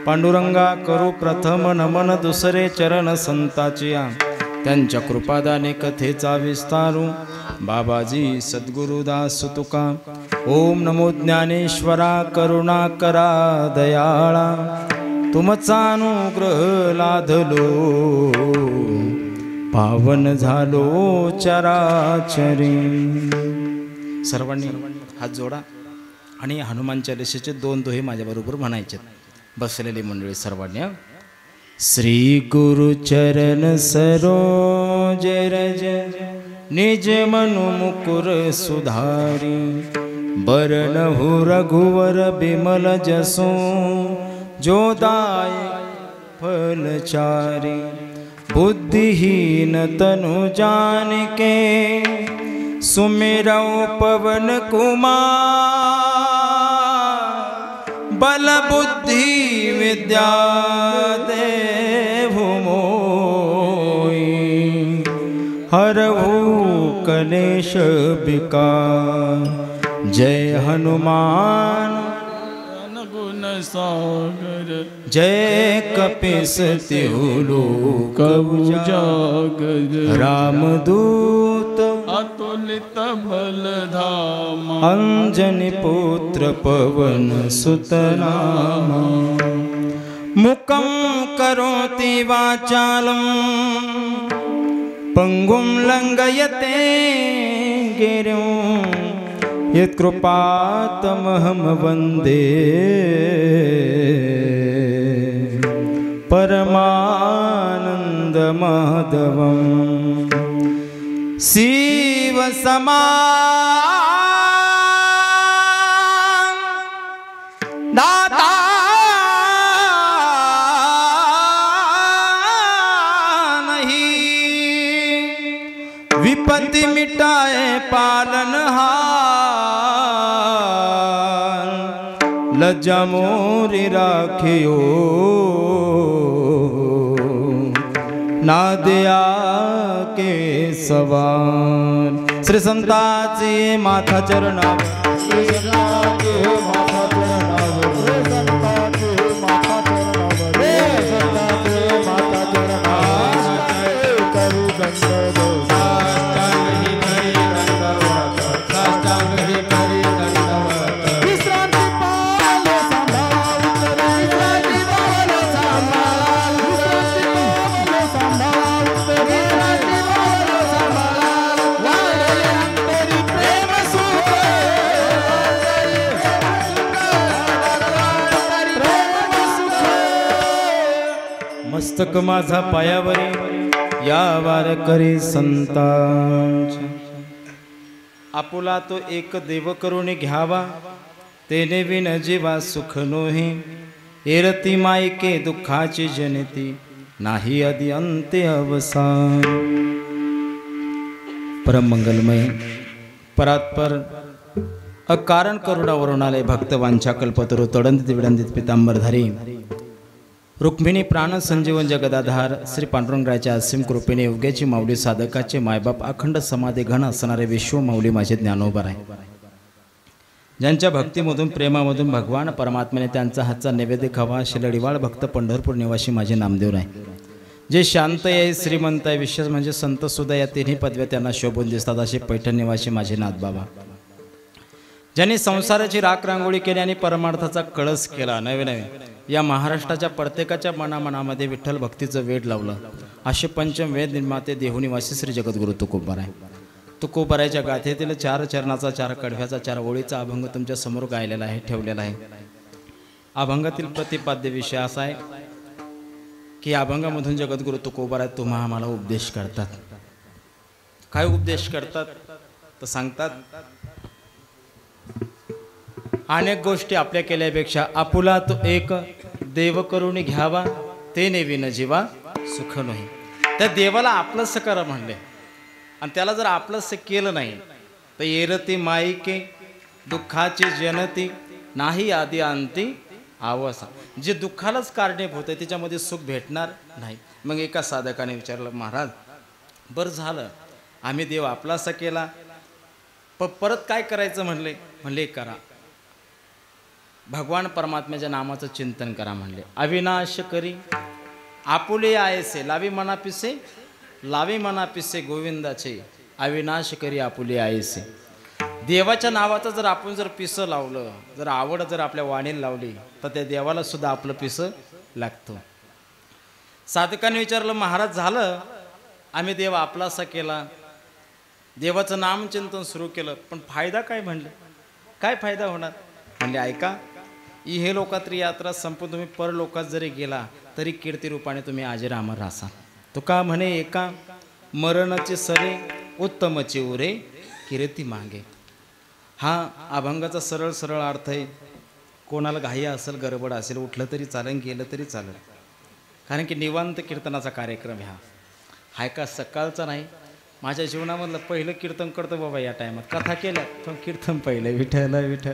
पांडुरंगा करू प्रथम नमन दुसरे चरण संताची त्यांच्या कृपादाने कथेचा विस्तारू बाबाजी सद्गुरुदास तुका। ओम नमो ज्ञानेश्वरा करुणा करा दयाळा तुमचा अनुग्रह लाधलो पावन झालो चराचरी। सर्वांनी हात जोडा आणि हनुमान चालीसेचे 2 दोहे माझ्याबरोबर म्हणायचे। बसलेली मंडळी सर्वांनी श्री गुरु चरण सरोज रज निज मनु मुकुर सुधारी बरनहु रघुवर बिमल जसो जो दाय फलचारी। बुद्धिहीन तनु जानिके सुमिरौ पवन कुमार बल बुद्धि विद्या देहु मोहि हरहु कलेश विकार। जय हनुमान गुण सागर जय कपीस तिहु लोक उजागर। रामदूत अतुलित बल धाम अंजनी पुत्र पवन सुत नामा। मुकं करोति वाचालं पंगुं लंघयते गिरिं यत्कृपातमहं वन्दे परमानन्दमाधवं। शिव समान दाता नहीं विपत्ति मिटाए पालनहार लज्जा मोरी राखियो नादया के सवार। श्री संताची माथा चरणावर श्री संताची माथा चरणावर श्री संताची माथा चरणावर श्री संताची माथा चरणावर करू दंड साष्टांग ही करी दंडवत विश्रांती पाल सांभाळ विश्रांती पाल सांभाळ विश्रांती पाल सांभाळ विश्रांती पाल सांभाळ वाढले अंतरी प्रेम सुख मस्तक माझा पायावरी या वारकरी संतांच्या। आपुला तो एक देव करून घ्यावा तेने विन जीवा सुख नोही एरती मायके दुःखाची जनती नाही आदि अंत्य अवसान। परम मंगलमय परात्पर अकारण करुणा वरुणालय भक्त वांछा कल्पतरु तडंदित विडंदित पितांबरधारी रुक्मिणी प्राण संजीवन जगदाधार श्री पांडुरंगाच्या असीम कृपेने योग्याची माऊली साधकाचे मायबाप अखंड समाधी घन असणारे विश्व माऊली माझे ज्ञानोबर आहे। ज्यांच्या भक्तीमधून प्रेमामधून भगवान परमात्म्याने त्यांचा हातचा नैवेद्य खावा शिलडीवाळ भक्त पंढरपूर निवासी माझे नामदेव आहे। जे शांत आहे श्रीमंत आहे विशेष म्हणजे संत सुद्धा या तिन्ही पदव्या त्यांना शोभून दिसतात असे पैठण निवासी माझे नाथबाबा। ज्यांनी संसाराची राख रांगोळी केली आणि परमार्थाचा कळस केला नवे नवे या महाराष्ट्राच्या प्रत्येकाच्या मनामध्ये विठ्ठल भक्तीचं वेड लावलं असे पंचम वेद निर्माते देहुनिवासी श्री जगद्गुरु तुकोबाराय। तुकोबारायच्या गाथेतील 4 चरणाचा 4 कडव्याचा 4 ओळीचा अभंग तुमच्या समोर गायलेला आहे ठेवलेला आहे। अभंगातील प्रतिपाद्य विषय असा आहे की अभंगामधून जगद्गुरु तुकोबाराय तुम्हा आम्हाला उपदेश करतात। काय उपदेश करतात तर सांगतात अनेक गोष्टी आपल्या केल्यापेक्षा आपुला तो एक देव करून घ्यावा ते नेविन जीवा सुख नाही। त्या देवाला आपलंसं करा म्हणले आणि त्याला जर आपलंसं केलं नाही तर येरती माईके दुःखाची जनती नाही आदि अंती आवसा। जे दुःखालाच कारणीभूत आहे त्याच्यामध्ये सुख भेटणार नाही। मग एका साधकाने विचारलं महाराज बरं झालं आम्ही देव आपलासा केला परत काय करायचं म्हणले करा भगवान परमात्म्याच्या नामाचं चिंतन करा म्हणले. अविनाश करी आपुले आयसे लावी मना पिसे, लावी मना पिसे गोविंदाचे अविनाश करी आपुले आयसे. देवाच्या नावाचं जर आपण जर पिसं लावलं, जर आवड जर आपल्या वाणीला लावली तर त्या देवाला सुद्धा आपलं पिसं लागतं. साधकांनी विचारलं, महाराज झालं आम्ही देव आपलासा केला, देवाचं नामचिंतन सुरू केलं, पण फायदा काय म्हणले? काय फायदा होणार म्हणले? ऐका, हे लोकात्री यात्रा संपून तुम्ही परलोकात जरी गेला तरी कीर्ती रूपाने तुम्ही अजरामर राहाल. तो का म्हणे, एका मरणाचे सरे उत्तमचे उरे कीर्ती मागे. हा अभंगाचा सरळ सरळ अर्थ आहे. कोणाला घाई असेल, गडबड असेल, उठलं तरी चालेल, गेलं तरी चालेल, कारण की निवांत कीर्तनाचा कार्यक्रम हा का सकाळचा नाही. माझ्या जीवनामधलं पहिलं कीर्तन करतो बाबा या टायमात. कथा केल्या पण कीर्तन पहिलं. विठ्ठल विठ्ठल.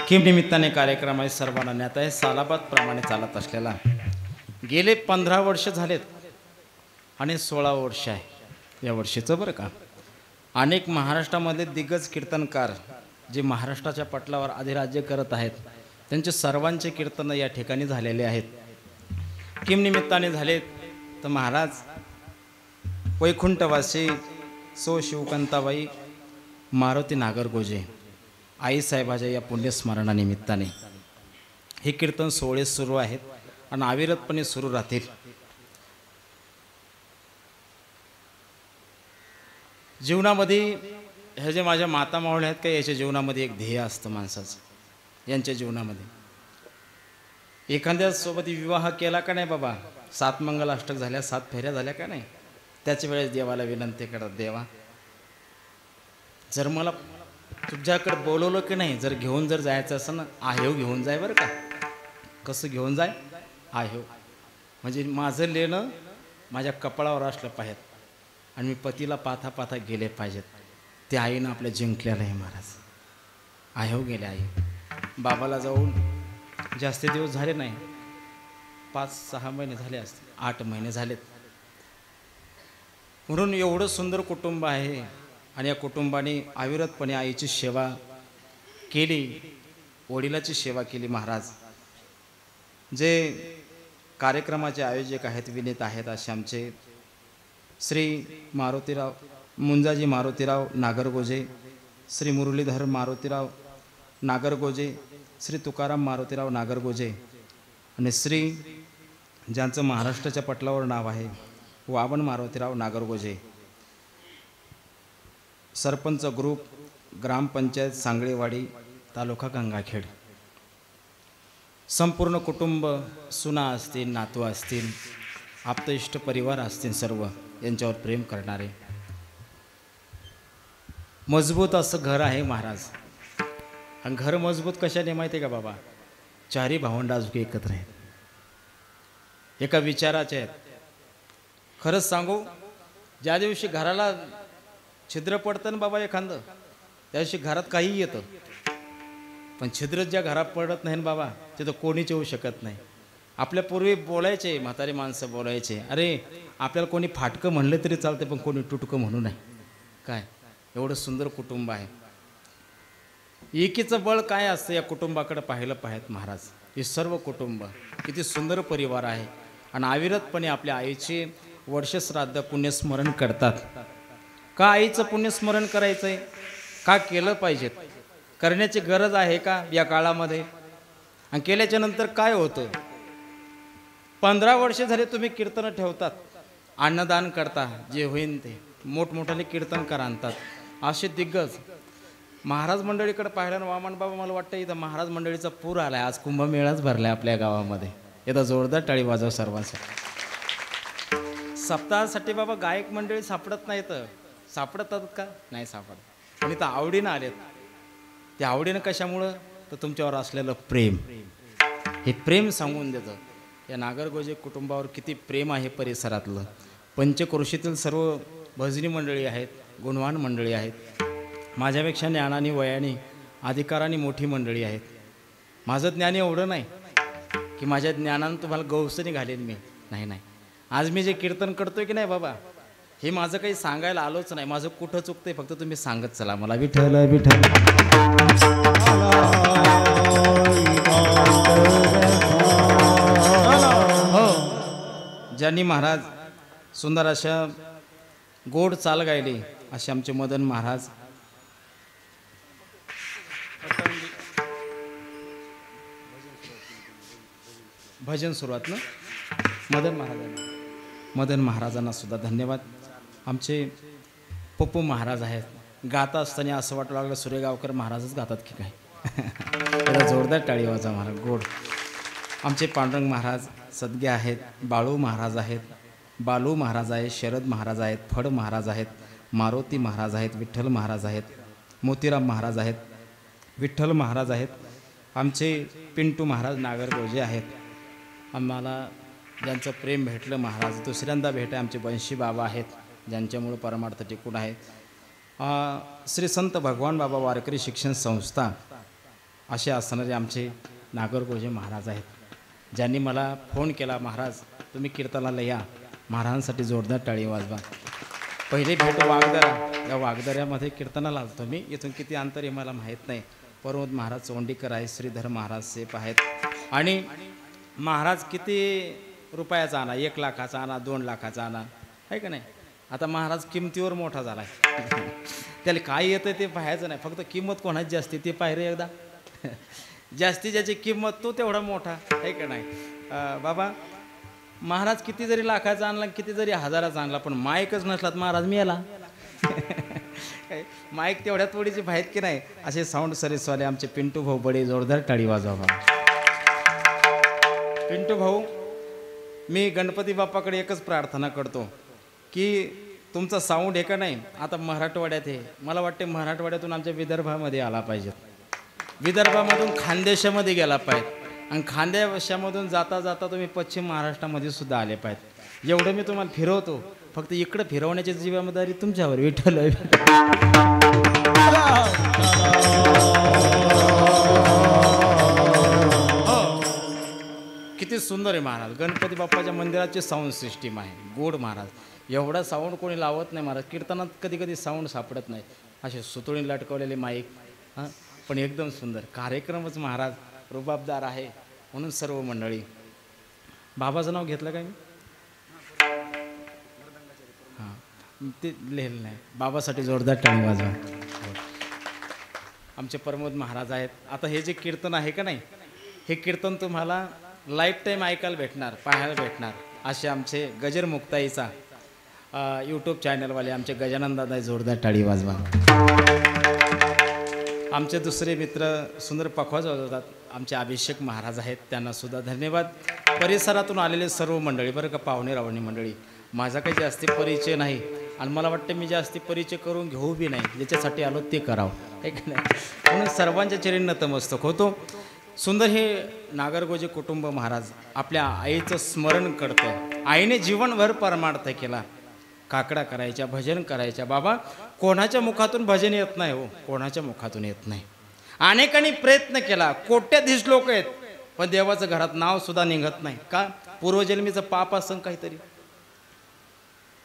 किम निमित्ताने कार्यक्रम आहे, सर्वांना ज्ञात आहे, सालाबाद प्रमाणे चालत असलेला. गेले 15 वर्ष झालेत आणि 16 वर्ष आहे या वर्षीचं बरं का. अनेक महाराष्ट्रामध्ये दिग्गज कीर्तनकार जे महाराष्ट्राच्या पटलावर अधिराज्य करत आहेत त्यांचे सर्वांचे कीर्तन या ठिकाणी झालेले आहेत. किम निमित्ताने झालेत तर महाराज वैकुंठवासी सो शिवकांताबाई मारुती नागरगोजे आई साहेबाच्या या पुण्यस्मरणानिमित्ताने हे कीर्तन सोहळे सुरू आहेत आणि अविरतपणे सुरू राहतील. जीवनामध्ये हे जे माझ्या माता मावळ्या आहेत का, याच्या जीवनामध्ये एक ध्येय असतं माणसाचं. यांच्या जीवनामध्ये एखाद्या सोबत विवाह केला का नाही बाबा, 7 मंगलाष्टक झाल्या, 7 फेऱ्या झाल्या का नाही, त्याच वेळेस देवाला विनंती करत, देवा जर मला तुझ्याकडे बोलवलं की नाही, जर घेऊन जर जायचं असं ना, आहेव घेऊन जाय बरं का. कसं घेऊन जाय? आहेव म्हणजे माझं लेणं माझ्या कपाळावर असलं पाहिजे आणि मी पतीला पाथा पाथा गेले पाहिजेत. ते आईनं आपल्या जिंकलेलं आहे महाराज. आहेव गेले आई. बाबाला जाऊन जास्त दिवस झाले नाही, 5-6 महिने झाले असते, 8 महिने झालेत. म्हणून एवढं सुंदर कुटुंब आहे आणि या कुटुंबाने अविरतपणे आईची सेवा केली, वडिलाची सेवा केली. महाराज जे कार्यक्रमाचे आयोजक आहेत, विनेते आहेत, असे आमचे श्री मारुतीराव मुंजाजी मारुतीराव नागरगोजे, श्री मुरलीधर मारुतीराव नागरगोजे, श्री तुकाराम मारुतीराव नागरगोजे आणि श्री ज्यांचं महाराष्ट्राच्या पटलावर नाव आहे वामन मारुतीराव नागरगोजे. सरपंच ग्रुप, ग्रामपंचायत सांगळेवाडी, तालुका गंगाखेड. संपूर्ण कुटुंब, सुना असतील, नातू असतील, आप्तइष्ट परिवार असतील, सर्व यांच्यावर प्रेम करणारे मजबूत असं घर आहे महाराज. आणि घर मजबूत कशाने माहिती आहे का बाबा? 4 भावंड अजून एकत्र आहेत, एका विचाराचे आहेत. खरंच सांगू, ज्या दिवशी घराला छिद्र पडतं ना बाबा एखादं, त्या दिवशी घरात काही येतं, पण छिद्र ज्या घरात पडत नाही ना बाबा, तिथं कोणीच येऊ शकत नाही. आपल्या पूर्वी बोलायचे, म्हातारी माणसं बोलायचे, अरे आपल्याला कोणी फाटकं म्हणलं तरी चालते, पण कोणी तुटकं म्हणू नये. काय एवढं सुंदर कुटुंब आहे. एकीचं बळ काय असतं या कुटुंबाकडे पाहिलं पाहिजे महाराज. हे सर्व कुटुंब किती सुंदर परिवार आहे आणि अविरतपणे आपल्या आईचे वर्षश्राद्ध पुण्यस्मरण करतात. का आईचं पुण्यस्मरण करायचं आहे? का केलं पाहिजेत? करण्याची गरज आहे का या काळामध्ये? आणि केल्याच्या नंतर काय होतं? 15 वर्ष झाले तुम्ही कीर्तन ठेवतात, अन्नदान करता, जे होईन ते मोठमोठाले कीर्तनकार आणतात. असे दिग्गज महाराज मंडळीकडे पाहिलं ना वामन बाबा, मला वाटतं इथं महाराज मंडळीचा पूर आलाय. आज कुंभमेळाच भरलाय आपल्या गावामध्ये. इथं जोरदार टाळी वाजव सर्वांसाठी. सप्ताहासाठी बाबा गायक मंडळी सापडत नाहीत. सापडतात का? नाही सापडत. आणि तर आवडीनं आलेत. त्या आवडीनं कशामुळं? तर तुमच्यावर असलेलं प्रेम. हे प्रेम सांगून देतं. या नागरगोजे कुटुंबावर किती प्रेम आहे परिसरातलं. पंचक्रोशीतील सर्व भजनी मंडळी आहेत, गुणवान मंडळी आहेत. माझ्यापेक्षा ज्ञानाने, वयाने, अधिकाराने मोठी मंडळी आहेत. माझं ज्ञान एवढं नाही की माझ्या ज्ञानानं तुम्हाला गौसनी घालेन मी, नाही नाही, आज मी जे कीर्तन करतोय की नाही बाबा, हे माझं काही सांगायला आलोच नाही. माझं कुठं चुकतंय फक्त तुम्ही सांगत चला मला. विठ्ठल विठ्ठल हो. ज्यांनी महाराज सुंदर अशा गोड चाल गायली असे आमचे मदन महाराज. भजन सुरुवात ना मदन महाराजांना सुद्धा धन्यवाद. आमचे पप्पू महाराज आहेत. गाता असताना असं वाटू लागलं सुरेगावकर महाराजच गातात की काय. त्याला जोरदार टाळी वाजा महाराज गोड. आमचे पांडुरंग महाराज सदगे आहेत, बाळू महाराज आहेत, बालू महाराज आहेत, शरद महाराज आहेत, फड महाराज आहेत, मारुती महाराज आहेत, विठ्ठल महाराज आहेत, मोतीराम महाराज आहेत, विठ्ठल महाराज आहेत. आमचे पिंटू महाराज नागरगोजे आहेत. आम्हाला ज्यांचं प्रेम भेटलं महाराज दुसऱ्यांदा भेटे आमचे बंशी बाबा आहेत, ज्यांच्यामुळं परमार्थ टिकून आहे. श्री संत भगवान बाबा वारकरी शिक्षण संस्था असे असणारे आमचे नागरगोजे महाराज आहेत, ज्यांनी मला फोन केला, महाराज तुम्ही कीर्तनाला या. महाराजांसाठी जोरदार टाळी वाजवा. पहिले भेट वागदरा, या वागदऱ्यामध्ये कीर्तनाला आलतो मी. इथून किती अंतर आहे मला माहीत नाही. प्रमोद महाराज चोंडीकर आहेत, श्रीधर महाराज सेप आहेत. आणि महाराज किती रुपयाचा आणा, 1 लाखाचा आणा, 2 लाखाचा आणा, आहे का नाही. आता महाराज किमतीवर मोठा झाला आहे. त्याला काय येतं ते पाहायचं नाही, फक्त किंमत कोणाची जास्ती ते पाहिजे एकदा. जास्ती ज्याची किंमत तो तेवढा मोठा, आहे का नाही. बाबा महाराज किती जरी लाखाचा आणला, किती जरी हजाराचा आणला, पण माईकच नसलात महाराज मी याला. माईक तेवढ्या थोडीची आहेत की नाही. असे साऊंड सर्व्हिसवाले आमचे पिंटू भाऊ बडे, जोरदार टाळी वाजवा. पिंटू भाऊ, मी गणपती बाप्पाकडे एकच प्रार्थना करतो की तुमचा साऊंड आहे का नाही आता मराठवाड्यात आहे, मला वाटते मराठवाड्यातून आमच्या विदर्भामध्ये आला पाहिजे, विदर्भामधून खानदेशामध्ये गेला पाहिजे, आणि खानदेशामधून जाता जाता तुम्ही पश्चिम महाराष्ट्रामध्ये सुद्धा आले पाहिजे. एवढं मी तुम्हाला फिरवतो, फक्त इकडं फिरवण्याची जबाबदारी तुमच्यावर. विठ्ठल किती सुंदर आहे महाराज. गणपती बाप्पाच्या मंदिराची साऊंड सिस्टीम आहे, गोड महाराज. एवढा साऊंड कोणी लावत नाही महाराज. कीर्तनात कधी कधी साऊंड सापडत नाही, असे सुतळी लटकवलेले माईक. हां, पण एकदम सुंदर कार्यक्रमच महाराज रुबाबदार आहे. म्हणून सर्व मंडळी, बाबाचं नाव घेतलं काय मी? हां, ते लिहिलं नाही. बाबासाठी जोरदार टाळी वाजवा. आमचे प्रमोद महाराज आहेत. आता हे जे कीर्तन आहे का नाही, हे कीर्तन तुम्हाला लाईफ टाईम ऐकायला भेटणार, पाहायला भेटणार. असे आमचे गजर मुक्ताईचा यूट्यूब चॅनलवाले आमचे गजानन दादा, जोरदार टाळी वाजवा. आमचे दुसरे मित्र सुंदर पखवाज वाजवतात, आमचे अभिषेक महाराज आहेत, त्यांना सुद्धा धन्यवाद. परिसरातून आलेले सर्व मंडळी, बरं का, पाहुणे रावणी मंडळी. माझा काही जास्ती परिचय नाही, आणि मला वाटतं मी जास्ती परिचय करून घेऊ बी नाही. ज्याच्यासाठी आलो ते करावं, आहे की नाही. म्हणून सर्वांच्या चरणी नतमस्तक होतो. सुंदर हे नागरगोजे कुटुंब महाराज आपल्या आईचं स्मरण करतं. आईने जीवनभर परमार्थ केला. काकडा करायच्या, भजन करायच्या. बाबा कोणाच्या मुखातून भजन येत नाही हो, कोणाच्या मुखातून येत नाही. अनेकांनी प्रयत्न केला, कोट्याधीश लोक आहेत, पण देवाचं घरात नाव सुद्धा निघत नाही. का? पूर्वजन्मीचं पाप असं काहीतरी.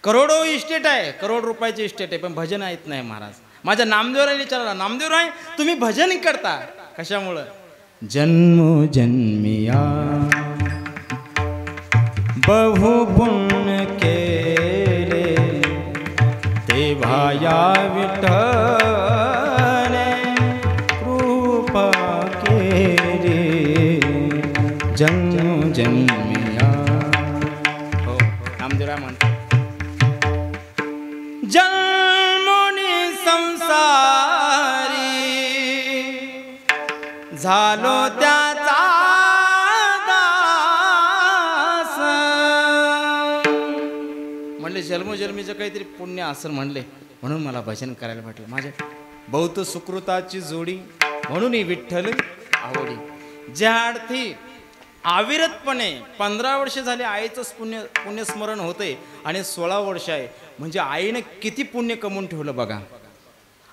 करोडो इस्टेट आहे, करोड रुपयाची इस्टेट आहे, पण भजन येत नाही महाराज. माझ्या नामदेवराला विचारला, नामदेवराय तुम्ही भजन करता कशामुळं? जन्मोजन्मिया बहु पुण्य केले, तेव्हा या विठ्ठले कृपा केली. जन्मोजन्मिया. हो, नामदेवराय म्हणतो, जन्मोनी संसारी झालो त्याचा दास. म्हणले जन्मोजन्मीचं काहीतरी पुण्य असं म्हणले, म्हणून मला भजन करायला म्हटलं. माझ्या बहुत सुकृताची जोडी, म्हणून ही विठ्ठल आवडी. ज्या अर्थी अविरतपणे 15 वर्ष झाले आईचं पुण्यस्मरण होते, आणि 16 वर्ष आहे, म्हणजे आईने किती पुण्य कमवून ठेवलं बघा.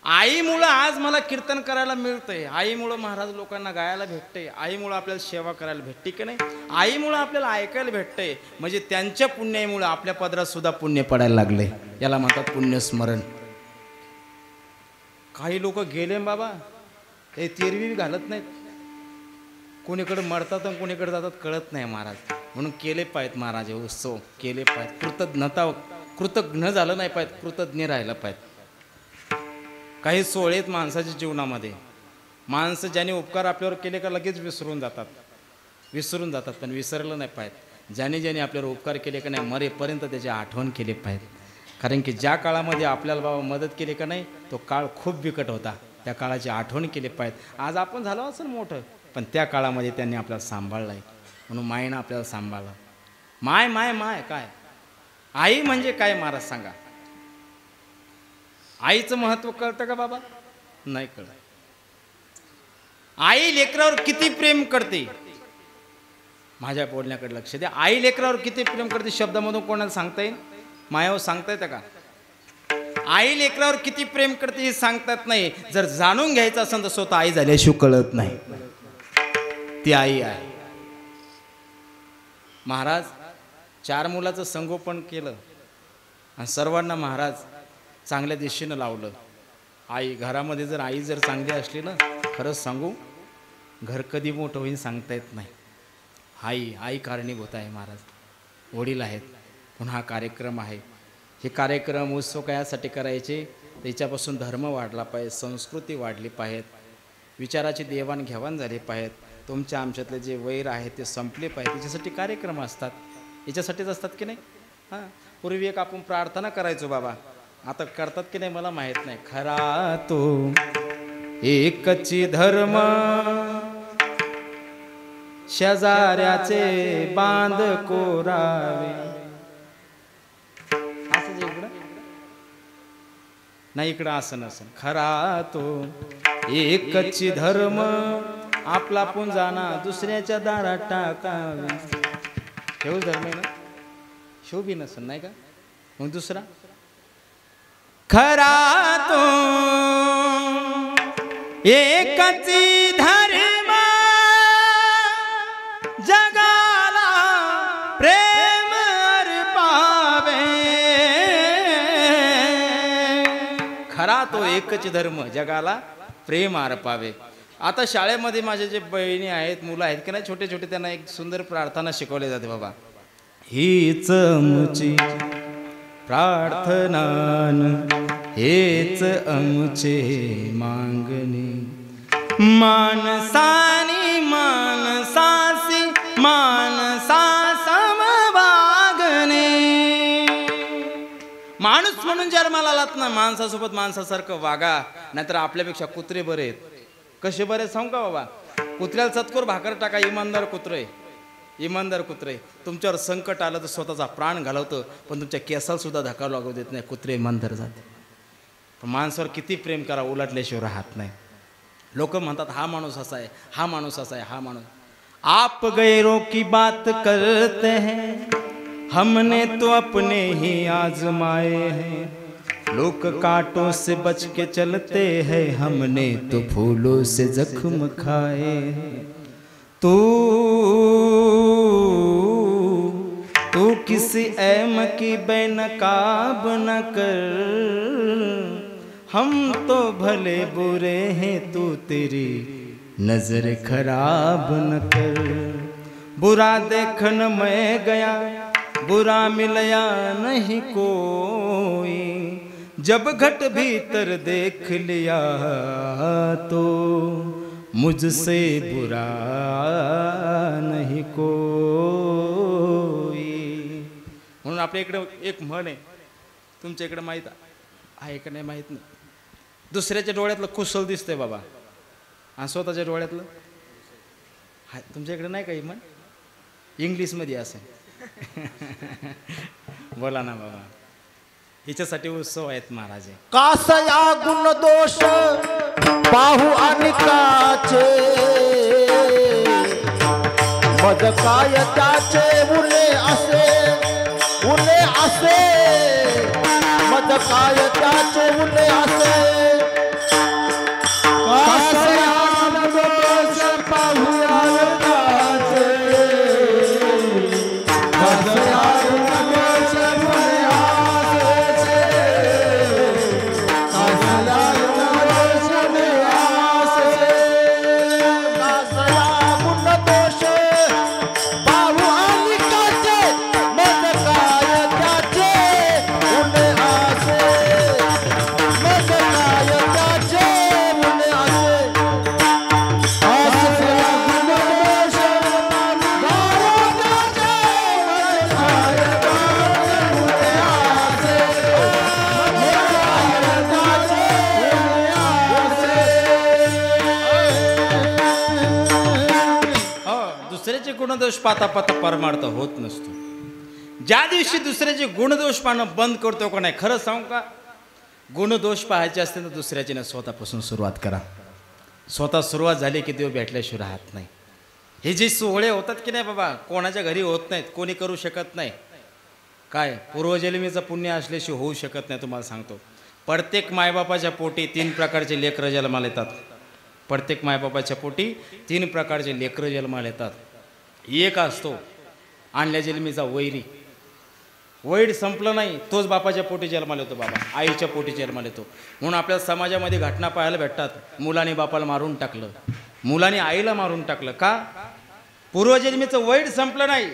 आईमुळं आज मला कीर्तन करायला मिळतंय, आईमुळं महाराज लोकांना गायला भेटते, आईमुळं आपल्याला सेवा करायला भेटते की नाही, आईमुळं आपल्याला ऐकायला भेटतंय, म्हणजे त्यांच्या पुण्यामुळं आपल्या पदरात सुद्धा पुण्य पडायला लागले. याला म्हणतात पुण्यस्मरण. काही लोक गेले बाबा, ते तेरवी घालत नाहीत, कोणीकडे मरतात आणि कोणीकडे जातात कळत नाही महाराज. म्हणून केले पाहिजेत महाराज उत्सव, केले पाहिजेत. कृतज्ञ झालं नाही पाहिजे, कृतज्ञ राहायला पाहिजे. काही सोहळेत माणसाच्या जीवनामध्ये माणसं ज्याने उपकार आपल्यावर केले का लगेच विसरून जातात, पण विसरलं नाही पाहिजे. ज्याने आपल्यावर उपकार केले का नाही मरेपर्यंत त्याची आठवण केली पाहिजे. कारण की ज्या काळामध्ये आपल्याला बाबा मदत केली का नाही तो काळ खूप बिकट होता, त्या काळाची आठवण केली पाहिजे. आज आपण झालो असेल मोठं, पण त्या काळामध्ये त्यांनी आपल्याला सांभाळलं आहे, म्हणून मायनं आपल्याला सांभाळलं. माय काय, आई म्हणजे काय महाराज सांगा. आईचं महत्त्व कळतं का बाबा? नाही कळत. आई लेकरावर किती प्रेम करते, माझ्या बोलण्याकडे लक्ष द्या. आई लेकरावर किती प्रेम करते शब्दामधून कोणाला सांगता येईल? मायावर सांगता येतं का? आई लेकरावर किती प्रेम करते हे सांगतात नाही. जर जाणून घ्यायचं असेल तर स्वतः आई झाल्याशिवाय कळत नाही. ती आई आहे. महाराज 4 मुलाचं संगोपन केलं आणि सर्वांना महाराज चांगल्या दिशेनं लावलं. आई घरामध्ये जर आई जर चांगली असली ना, खरंच सांगू घर कधी मोठं होईल सांगता येत नाही. आई कारणीभूत आहे महाराज. वडील आहेत, पुन्हा हा कार्यक्रम आहे. हे कार्यक्रम उत्सव कशासाठी करायचे? त्याच्यापासून धर्म वाढला पाहिजे, संस्कृती वाढली पाहिजे, विचाराची देवाणघेवाण झाली पाहिजे, तुमच्या आमच्यातले जे वैर आहेत ते संपले पाहिजे. त्याच्यासाठी कार्यक्रम असतात, याच्यासाठीच असतात की नाही. हां, पूर्वी एक आपण प्रार्थना करायचो बाबा, आता करतात की नाही मला माहीत नाही. खरा तो एकची धर्म शेजाऱ्याचे बांध कोरावे. असं इकडं नाही, इकडं असं नसन. खरा तो एकची धर्म आपला पुंजाना दुसऱ्याच्या दारात टाकावे. शेव धर्म आहे ना, शेव बी नसन नाही का. मग दुसरा खरा तो एकची धर्म जगाला प्रेम अर्पावे. खरा तो एकच धर्म जगाला प्रेम अर्पावे. आता शाळेमध्ये माझे जे बहिणी आहेत, मुलं आहेत की नाही छोटे छोटे, त्यांना एक सुंदर प्रार्थना शिकवली जाते बाबा. हीच मुची प्रार्थना हेच अमुचे मागणे, मानसानी मानसासी मानसा समवागणे. माणूस म्हणून जन्माला आलात ना, माणसासोबत माणसासारखं वागा, नाहीतर आपल्यापेक्षा कुत्रे बरे आहेत. कसे बरे सांगू का बाबा? कुत्र्याला चतकोर भाकर टाका, इमानदार कुत्रे, इमानदार कुत्रे. तुमच्यावर संकट आलं तर स्वतःचा प्राण घालवतं, पण तुमच्या केसाला सुद्धा धक्का लागू देत नाही. कुत्रे इमानदार जाते. पण माणसावर किती प्रेम करा, उलटल्याशिवाय राहत नाही. लोक म्हणतात हा माणूस असा आहे, हा माणूस असा आहे, हा माणूस. आप गैरों की बात करते हैं, हमने तो अपने ही आजमाए हैं. लोग कांटों से बच के चलते हैं, हमने तो फूलों से जख्म खाए हैं. तू किसी ऐम की बेनकाब न कर, हम तो भले बुरे हैं, तू तेरी नजर खराब न कर. बुरा देखन मैं गया, बुरा मिलया नहीं कोई, जब घट भीतर देख लिया तो मुझसे बुरा नहीं कोई. म्हणून आपल्या इकडे एक म्हण आहे, तुमच्या इकडे माहीत आहे का नाही माहीत नाही. दुसऱ्याच्या डोळ्यातलं कुशल दिसतंय बाबा, आणि स्वतःच्या डोळ्यातलं हाय. तुमच्या इकडे नाही काही म्हण? इंग्लिशमध्ये असेल. बोला ना बाबा. हिच्यासाठी उत्सव आहेत महाराज. कासया गुण दोष पाहू अनिकाचे, मज काय त्याचे उले असे, उले असे, मज काय त्याचे उले असे. गुणदोष पाता पाता परमार्थ होत नसतो. ज्या दिवशी दुसऱ्याचे गुणदोष पाहणं बंद करतो का नाही, खरं सांगू का, गुणदोष पाहायचे असते तर दुसऱ्याची ना स्वतःपासून सुरुवात करा. स्वतः सुरुवात झाली की देव भेटल्याशिवाय राहत नाही. हे जे सोहळे होतात की नाही बाबा, कोणाच्या घरी होत नाहीत, कोणी करू शकत नाही. काय पूर्वजन्मीचं पुण्य असल्याशिवाय होऊ शकत नाही. तुम्हाला सांगतो, प्रत्येक मायबापाच्या पोटी 3 प्रकारचे लेकरं जन्माला येतात. प्रत्येक मायबापाच्या पोटी 3 प्रकारचे लेकरं जन्माला येतात. एक असतो आणल्या जन्मीचा वैरी. वैर संपलं नाही, तोच बापाच्या पोटी जन्माला येतो, बाबा आईच्या पोटी जन्माला येतो. म्हणून आपल्या समाजामध्ये घटना पाहायला भेटतात, मुलाने बापाला मारून टाकलं, मुलाने आईला मारून टाकलं. का? पूर्वजन्मीचं वैर संपलं नाही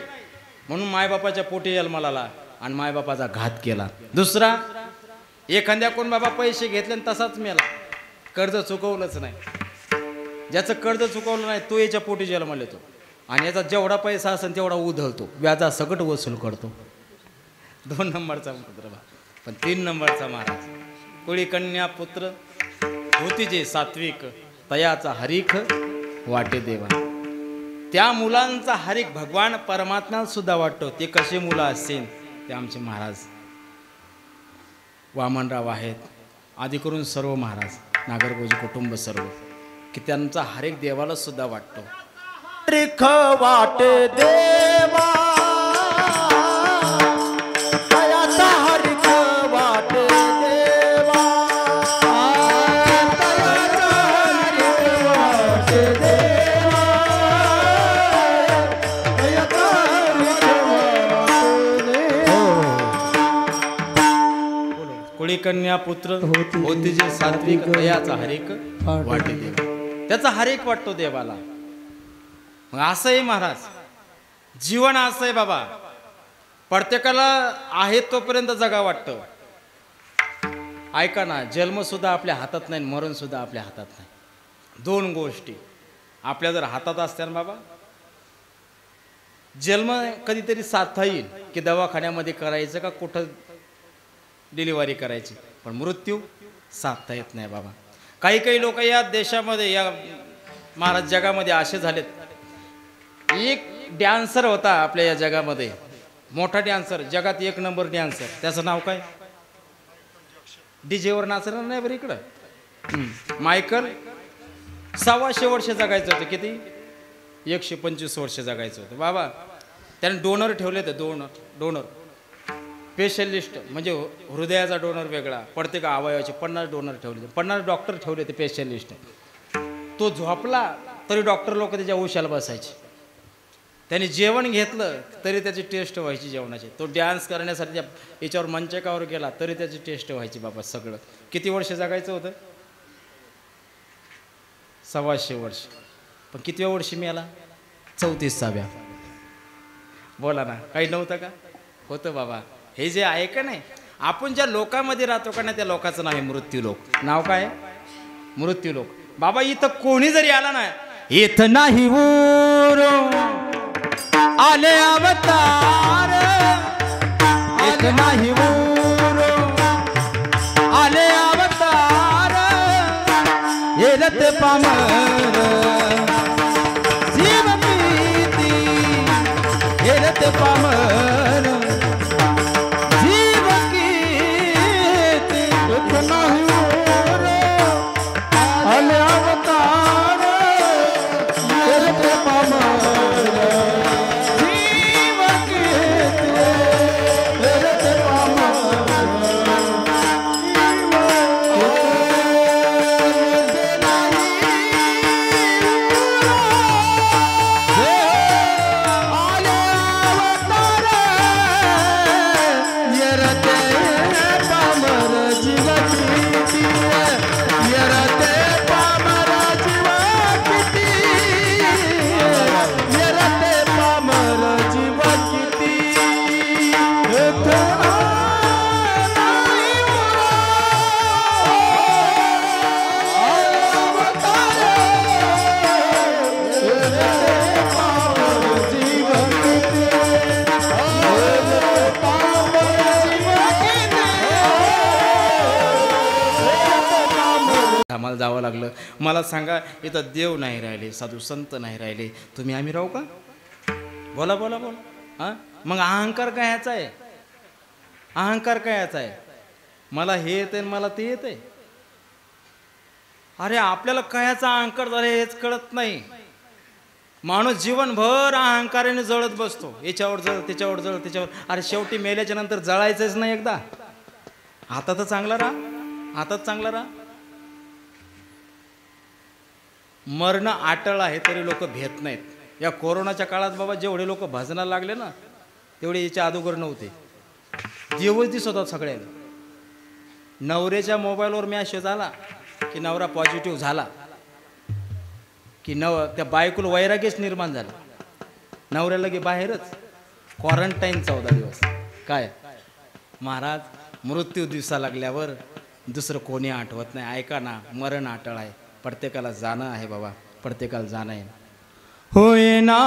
म्हणून मायबापाच्या पोटी जन्माला आला आणि मायबापाचा घात केला. दुसरा, एखाद्या कोण बाबा पैसे घेतले आणि तसाच मेला, कर्ज चुकवलंच नाही. ज्याचं कर्ज चुकवलं नाही तो याच्या पोटी जन्माला येतो आणि याचा जेवढा पैसा असेल तेवढा उधळतो, व्याजा सकट वसूल करतो. 2 नंबरचा पुत्र बा. पण 3 नंबरचा महाराज, कुळी कन्या पुत्र होती जे सात्विक, तयाचा हरीख वाटे देवा. त्या मुलांचा हरीख भगवान परमात्म्याला सुद्धा वाटतो. ते कसे मुलं असतील ते आमचे महाराज वामनराव आहेत, आदी करून सर्व महाराज नागरगोजी कुटुंब सर्व, की त्यांचा हरेक देवाला सुद्धा वाटतो. हरीख वाटे देवा, तयाचा हरीख वाटे देवा, तयाचा हरीख वाटे देवा, तयाचा हरीख वाटे देवा. कुळी कन्या पुत्र होती जे सात्विक, तयाचा हरेक वाटे देवा. त्याचा हरेक वाटतो देवाला. मग असं आहे महाराज, जीवन असं आहे बाबा, प्रत्येकाला आहे तोपर्यंत जगा वाटतं. ऐका ना, जन्म सुद्धा आपल्या हातात नाही, मरण सुद्धा आपल्या हातात नाही. 2 गोष्टी आपल्या जर हातात असत्या ना बाबा, जन्म कधीतरी साधता येईल की दवाखान्यामध्ये करायचं का कुठं डिलिव्हरी करायची, पण मृत्यू साधता येत नाही बाबा. काही लोक या देशामध्ये, या महाराज जगामध्ये असे झालेत. एक डॅन्सर होता आपल्या या जगामध्ये, मोठा डॅन्सर, जगात 1 नंबर डॅन्सर. त्याचं नाव काय? डीजेवर नाचणार नाही बरं इकडं. मायकल. 125 वर्ष जगायचं होतं. किती? 125 वर्ष जगायचं होतं बाबा. त्याने डोनर ठेवले होते, डोनर स्पेशलिस्ट, म्हणजे हृदयाचा डोनर वेगळा, प्रत्येक अवयवाचे 50 डोनर ठेवले, 50 डॉक्टर ठेवले होते स्पेशलिस्ट. तो झोपला तरी डॉक्टर लोक त्याच्या उशाला बसायचे. त्याने जेवण घेतलं तरी त्याची टेस्ट व्हायची जेवणाची. तो डान्स करण्यासाठी याच्यावर मंचकावर गेला तरी त्याची टेस्ट व्हायची बाबा. सगळं. किती वर्ष जगायचं होतं? 125 वर्ष. पण कितव्या वर्षी मेला? 34व्या. बोला ना, काही नव्हतं का? होतं बाबा. हे जे आहे का नाही, आपण ज्या लोकांमध्ये राहतो का नाही, त्या लोकांचं नाव आहे मृत्यूलोक. नाव काय? मृत्यूलोक. बाबा इथं कोणी जरी आला ना, इथं नाही ऊर आले अवतार, इथं नाही ऊर आले अवतार, येरत पामर जीव प्रीती, येरत पामर जीव कीर्ती, इथं नाही ऊर आले अवतार, येरत पामर आम्हाला जावं लागलं. मला सांगा, इथं देव नाही राहिले, साधू संत नाही राहिले, तुम्ही आम्ही राहू का? बोला बोला बोला. हा मग अहंकार काय ह्याचा आहे? अहंकार काय ह्याचा आहे? मला हे येते मला ते येते. अरे आपल्याला कयाचा अहंकार झाला हेच कळत नाही. माणूस जीवनभर अहंकाराने जळत बसतो. याच्यावर जळ, त्याच्यावर जळ, त्याच्यावर. अरे शेवटी मेल्याच्या नंतर जळायचंच नाही एकदा. आता तर चांगला राहा, आताच चांगला राहा. मरण अटळ आहे तरी लोक भेट नाहीत. या कोरोनाच्या काळात बाबा जेवढे लोक भजनाला लागले ना तेवढे याच्या अगोदर नव्हते. दिवस दिसत होतात सगळ्यांना. नवऱ्याच्या मोबाईलवर मॅसेज आला की नवरा पॉझिटिव्ह झाला की त्या बायकोला वैराग्यच निर्माण झाला. नवऱ्याला की बाहेरच क्वारंटाईन 14 दिवस. काय महाराज, मृत्यू दिवसा लागल्यावर दुसरं कोणी आठवत नाही. ऐका ना, मरण अटळ आहे. प्रत्येकाला जाणं आहे बाबा, प्रत्येकाला जाणं आहे. होय नामवर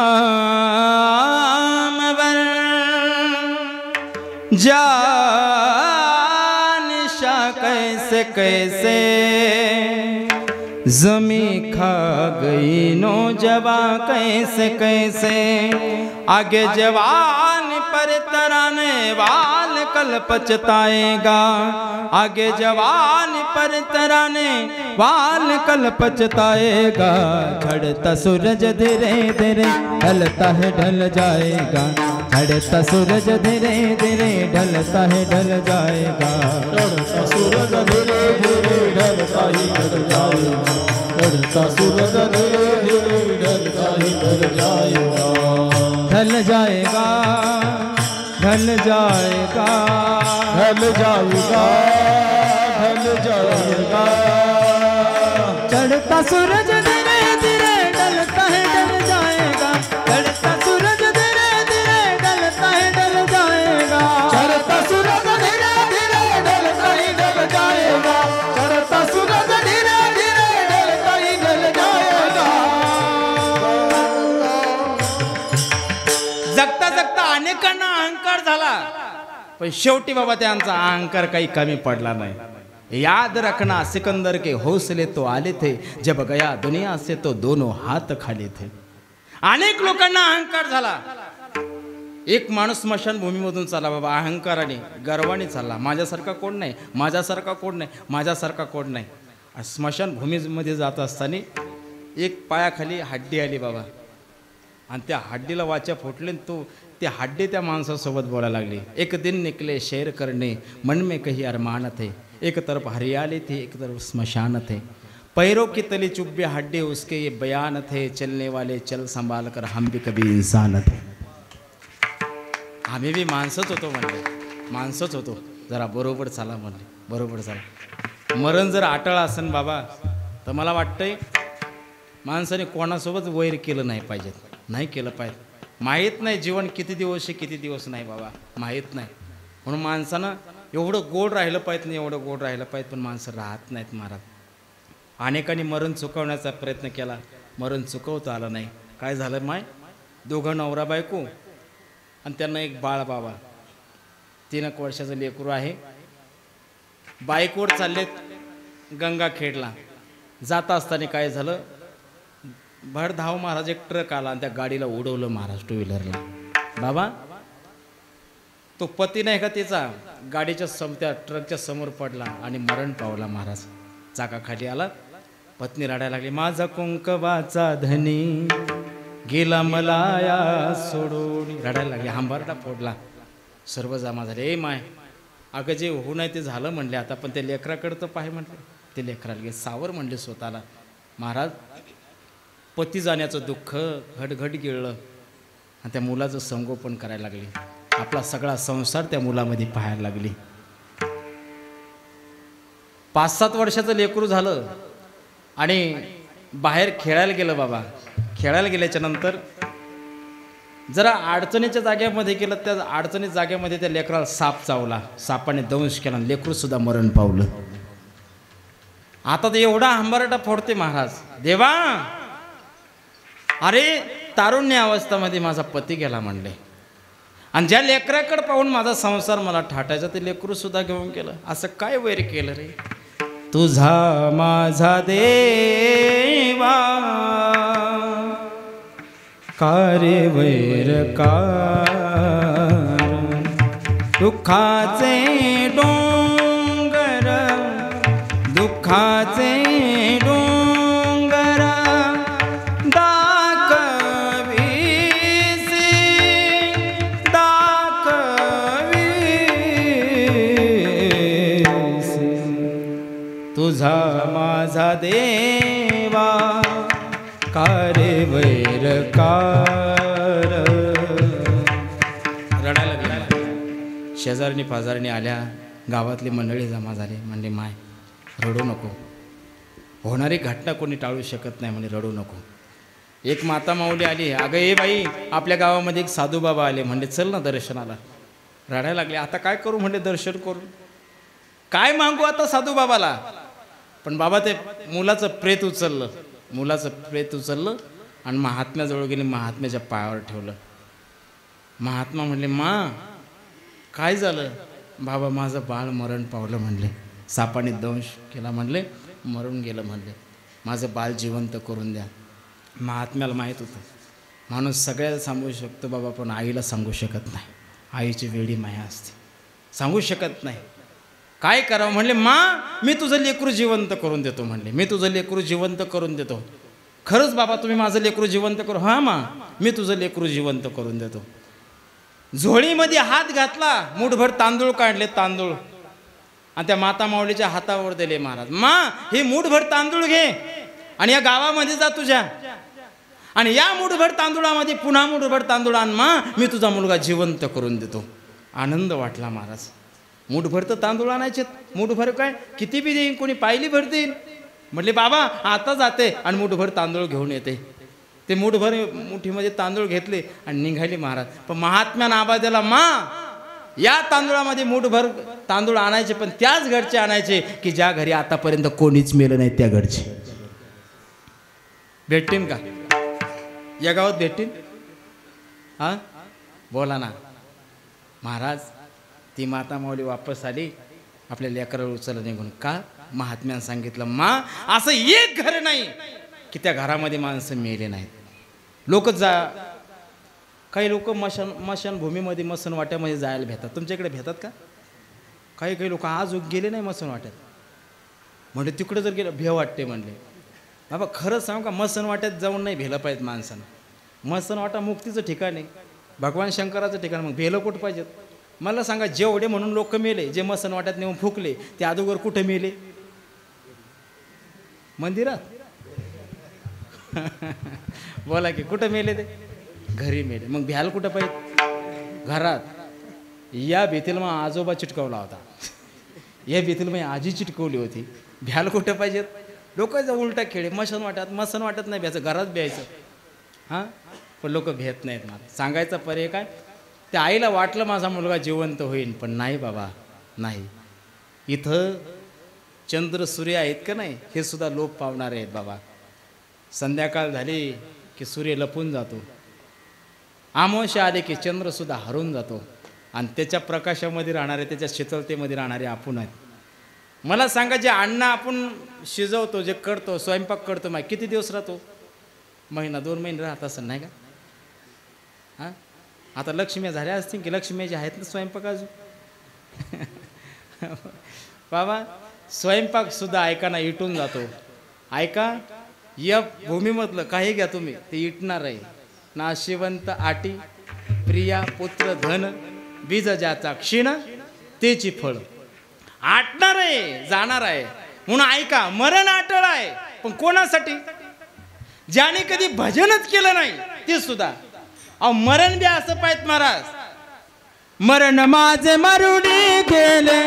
जानिशा कैसे कैसे जमी खा गई नौजवा कैसे कैसे. आगे जवान पर तराने वाल कल पछताएगा. आगे जवान पर तराने वाल कल पछताएगा. झड़ता सूरज धीरे धीरे ढलता है ढल जाएगा. झड़ता सूरज धीरे धीरे ढलता है ढल जाएगा. ढलता सूरज धीरे धीरे ढलता ही ढल जाएगा. ढलता सूरज धीरे धीरे ढलता ही ढल जाएगा. ढल जाएगा, ढल जाएगा, ढल जाएगा, ढल जाएगा. चढ़ता सूरज धीरे धीरे ढलता है ढल जाएगा. चढ़ता सूरज धीरे धीरे ढलता है ढल जाएगा. चढ़ता सूरज धीरे धीरे ढलता ही ढल जाएगा. चढ़ता सूरज धीरे धीरे ढलता ही ढल जाएगा. जगता जगता अनेकांना अहंकार झाला, पण शेवटी बाबा त्यांचा अहंकार काही कमी पडला नाही. याद रखना सिकंदर के हौसले तो आले थे, जब गया दुनिया से तो दोनों हाथ खाली थे. अनेक लोकांना अहंकार झाला. एक माणूस स्मशानभूमीमधून चालला बाबा अहंकाराने, गर्वाने चालला. माझ्यासारखा कोण नाही, माझ्यासारखा कोण नाही, माझ्यासारखा कोण नाही. स्मशानभूमीमध्ये जात असताना एक पायाखाली हड्डी आली बाबा, आणि त्या हड्डीला वाचा फुटले. तो ते हड्डी त्या माणसासोबत बोलायला लागली. एक दिन निकले शेर करने मन में कही अरमान थे. एक तरफ हरियाली थी, एक तरफ स्मशान थे. पैरों की तली चुब्बे हड्डी उसके ये बयान थे. चलने वाले चल संभाल कर, हम भी कभी इंसान थे. आम्ही बी माणसंच होतो म्हणले, माणसंच होतो. जरा बरोबर चाला म्हणले, बरोबर चाला. मरण जर अटळ असेल बाबा तर मला वाटतंय माणसाने कोणासोबत वैर केलं नाही पाहिजे, नाही केलं पाहिजे. माहीत नाही जीवन किती दिवस आहे किती दिवस नाही बाबा, माहीत नाही. म्हणून माणसानं एवढं गोड राहिलं पाहिजे नाही, एवढं गोड राहिलं पाहिजे, पण माणसं राहत नाहीत महाराज. अनेकांनी मरण चुकवण्याचा प्रयत्न केला, मरण चुकवता आलं नाही. काय झालं माय, दोघं नवरा बायको आणि त्यांना एक बाळ बाबा. 3 वर्षाचं लेकरू आहे. बाईकवर चाललेत गंगाखेडला. जाता असताना काय झालं, भरधाव महाराज एक ट्रक आला आणि त्या गाडीला उडवलं महाराज, 2 व्हीलरला. बाबा तो पती नाही का तिचा, गाडीच्या त्या ट्रकच्या समोर पडला आणि मरण पावला महाराज. चाकाखाली आला. पत्नी रडायला लागली, माझा कुंकवाचा धनी गेला मला या सोडून. रडायला लागली, हंबरडा फोडला. सर्व जमा झाले. ए माय, अगं जे होऊ नाही ते झालं म्हणले आता, पण ते लेकराकडं तर पाहे म्हटले. ते लेकराला गे सावर म्हणले स्वतःला. महाराज पती जाण्याचं दुःख घटघट गिळलं आणि त्या मुलाचं संगोपन करायला लागली. आपला सगळा संसार त्या मुलामध्ये पाहायला लागली. 5-7 वर्षाचं लेकरू झालं आणि बाहेर खेळायला गेलं बाबा. खेळायला गेल्याच्या नंतर जरा अडचणीच्या जाग्यामध्ये गेलं. त्या अडचणीच्या जाग्यामध्ये त्या लेकराला साप चावला. सापाने दंश केला, लेकरू सुद्धा मरण पावलं. आता तर एवढा हंबरटा फोडते महाराज. देवा, अरे तारुण्य अवस्थेमध्ये माझा पती गेला म्हणले, आणि ज्या लेकराकडे पाहून माझा संसार मला ठाटायचा ते लेकरू सुद्धा घेऊन गेलं. असं काय वैर केलं रे तुझा माझा देवा. कारे वैर कार दुःखाचे डोंगर दुःखाचे डोंगर दाखवीसी दाखवीसी तुझा माझा देवा कारे वैर कार रडायला लागला. शेजारणी पाजारणी आल्या, गावातली मंडळी जमा झाली. म्हणले माय रडू नको, होणारी घटना कोणी टाळू शकत नाही म्हणे, रडू नको. एक माता माऊली आली, अगं ए बाई आपल्या गावामध्ये एक साधू बाबा आले, म्हणले चल ना दर्शनाला. रडायला लागले, आता काय करू म्हणले दर्शन करून, काय मागू आता साधू बाबाला. पण बाबा ते मुलाचं प्रेत उचललं, मुलाचं प्रेत उचललं आणि महात्म्याजवळ गेले, महात्म्याच्या पायावर ठेवलं. महात्मा म्हणले मा काय झालं. बाबा माझं बाळ मरण पावलं म्हणले, सापाने दंश केला म्हणले, मरून गेलं म्हणले, माझं बाळ जिवंत करून द्या. महात्म्याला माहीत होतं माणूस सगळ्याला सांगू शकतो बाबा, पण आईला सांगू शकत नाही. आईची वेडी माया असते, सांगू शकत नाही. काय करावं म्हणले, मा मी तुझं लेकरू जिवंत करून देतो म्हणले, मी तुझं लेकरू जिवंत करून देतो. खरंच बाबा तुम्ही माझं लेकरू जिवंत करू. हां मा मी तुझं लेकरू जिवंत करून देतो. झोळीमध्ये हात घातला, मुठभर तांदूळ काढले, तांदूळ आणि त्या माता माऊलीच्या हातावर दिले. महाराज मा हे मुठभर तांदूळ घे आणि या गावामध्ये जा तुझ्या, आणि या मुठभर तांदूळामध्ये पुन्हा मुठभर तांदूळ आण मा, मी तुझा मुलगा जिवंत करून देतो. आनंद वाटला महाराज. मुठभर तर तांदूळ आणायचे, मुठभर काय किती बी देईन, कोणी पायली भर देईन. म्हटले बाबा आता जाते आणि मुठभर तांदूळ घेऊन येते. ते मुठभर मुठीमध्ये तांदूळ घेतले आणि निघाले महाराज. पण महात्म्यानं आवाज दिला, मा या तांदूळामध्ये मुठभर तांदूळ आणायचे, पण त्याच घरचे आणायचे की ज्या घरी आतापर्यंत कोणीच मेलं नाही, त्या घरचे. भेटतील का या गावात, भेटतील? हां बोला ना महाराज. ती माता माऊली वापस आली, आपल्या लेकराला उचललं निघून. का महात्म्यानं सांगितलं, मा असं एक घर नाही की त्या घरामध्ये माणसं मेले नाहीत. लोक काही लोक मशानभूमीमध्ये मसन वाट्यामध्ये जायला भेटतात. तुमच्याकडे भेटतात का? काही लोक आज गेले नाही मसन वाट्यात. म्हणजे तिकडे जर गेलं भेव वाटते. म्हणले बाबा खरंच सांगू का, मसन वाट्यात जाऊन नाही भेलं पाहिजेत माणसानं. मसन वाटा मुक्तीचं ठिकाण आहे, भगवान शंकराचं ठिकाण, मग भेलं कुठं पाहिजेत? मला सांगा, जेवढे म्हणून लोक मेले, जे मसन वाट्यात नेऊन फुकले, ते अगोदर कुठे मेले? मंदिरात. बोला की कुठं मेले? ते घरी मेले. मग भ्याल कुठं पाहिजे? घरात. या भीतीला मग आजोबा चिटकवला होता, या भीतीला मग आजी चिटकवली होती. भ्याल कुठं पाहिजेत? लोकांचा उलटा खेळ. मसन वाटत नाही भ्यायचं, घरात भ्यायचं. हां पण लोक भेट नाहीत. मला सांगायचा पर्याय काय, त्या आईला वाटलं माझा मुलगा जिवंत होईल, पण नाही बाबा नाही. इथं चंद्र सूर्य आहेत का नाही, हे सुद्धा लोप पावणारे आहेत बाबा. संध्याकाळ झाली की सूर्य लपून जातो, अमावस्या आले की चंद्रसुद्धा हरून जातो, आणि त्याच्या प्रकाशामध्ये राहणारे, त्याच्या शीतलतेमध्ये राहणारे आपण आहेत. मला सांगा, जे अन्न आपण शिजवतो, जे करतो, स्वयंपाक करतो, मग किती दिवस राहतो? महिना 2 महिने राहत असेल नाही का? हां आता लक्ष्मी झाल्या असतील की, लक्ष्मी जे आहेत ना स्वयंपाक अजून. बाबा स्वयंपाकसुद्धा ऐकाना इटून जातो. ऐका, या भूमीमधलं काही घ्या तुम्ही, ते इटणार आहे. नाशिवंत आटी प्रिया पुत्र धन बीज ज्याचा क्षीण तेची फळ. आटणार आहे, जाणार आहे. म्हणून ऐका, मरण अटळ आहे, पण कोणासाठी? ज्याने कधी भजनच केलं नाही ते सुद्धा. अहो मरण बी असं पाहिजे महाराज. मरण माझे मरुडी गेले,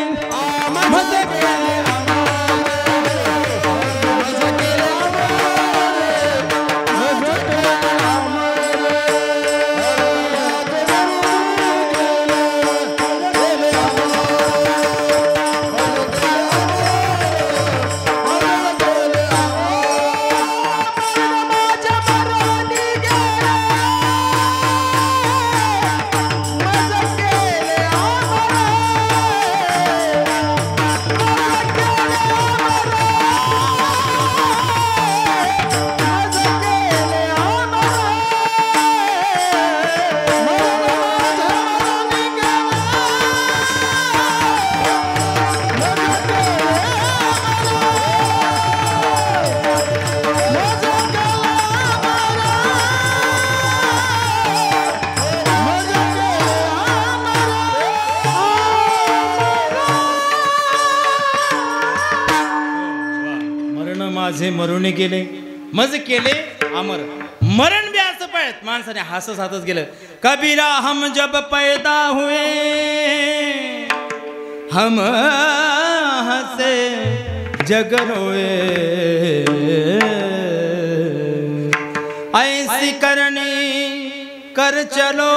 माझे मरून गेले मज केले अमर मरण बी असं पाहत माणसाने हसत हसत गेलं कबीरा हम जब पैदा हुए हम हसे जग रोए ऐसी करनी कर चलो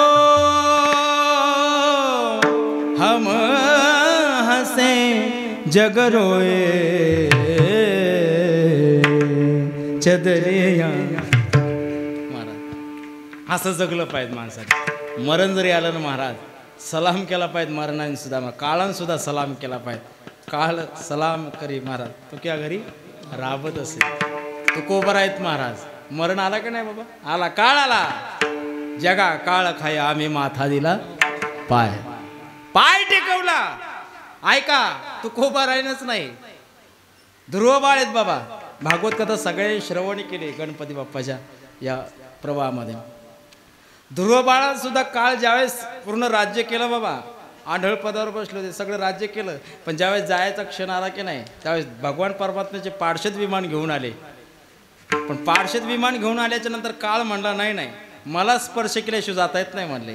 हम हसे जग रोए चदरिया महाराज असं जगलं पाहिजे माणसाने मरण जरी आलं ना महाराज सलाम केला पाहिजे मरणाने सुद्धा काळान सुद्धा सलाम केला पाहिजे काळ सलाम करी महाराज तो क्या घरी राबत असेल तो कोबर आहेत महाराज मरण आला का नाही बाबा आला काळ आला जगा काळ खाय आम्ही माथा दिला पाय पाय टेकवला ऐका तू कोबर आहेनच नाही ध्रुव बाळ आहेत बाबा भागवत कथा सगळे श्रवणी केले गणपती बाप्पाच्या या प्रवाहामध्ये ध्रुव बाळात सुद्धा काळ ज्यावेळेस पूर्ण राज्य केलं बाबा आंधळ पदावर बसले होते सगळं राज्य केलं पण ज्यावेळेस जायचा क्षण आला की नाही त्यावेळेस भगवान परमात्म्याचे पार्षद विमान घेऊन आले पण पार्षद विमान घेऊन आल्याच्या नंतर काळ म्हणला नाही मला स्पर्श केल्याशिवाय जाता येत नाही म्हणले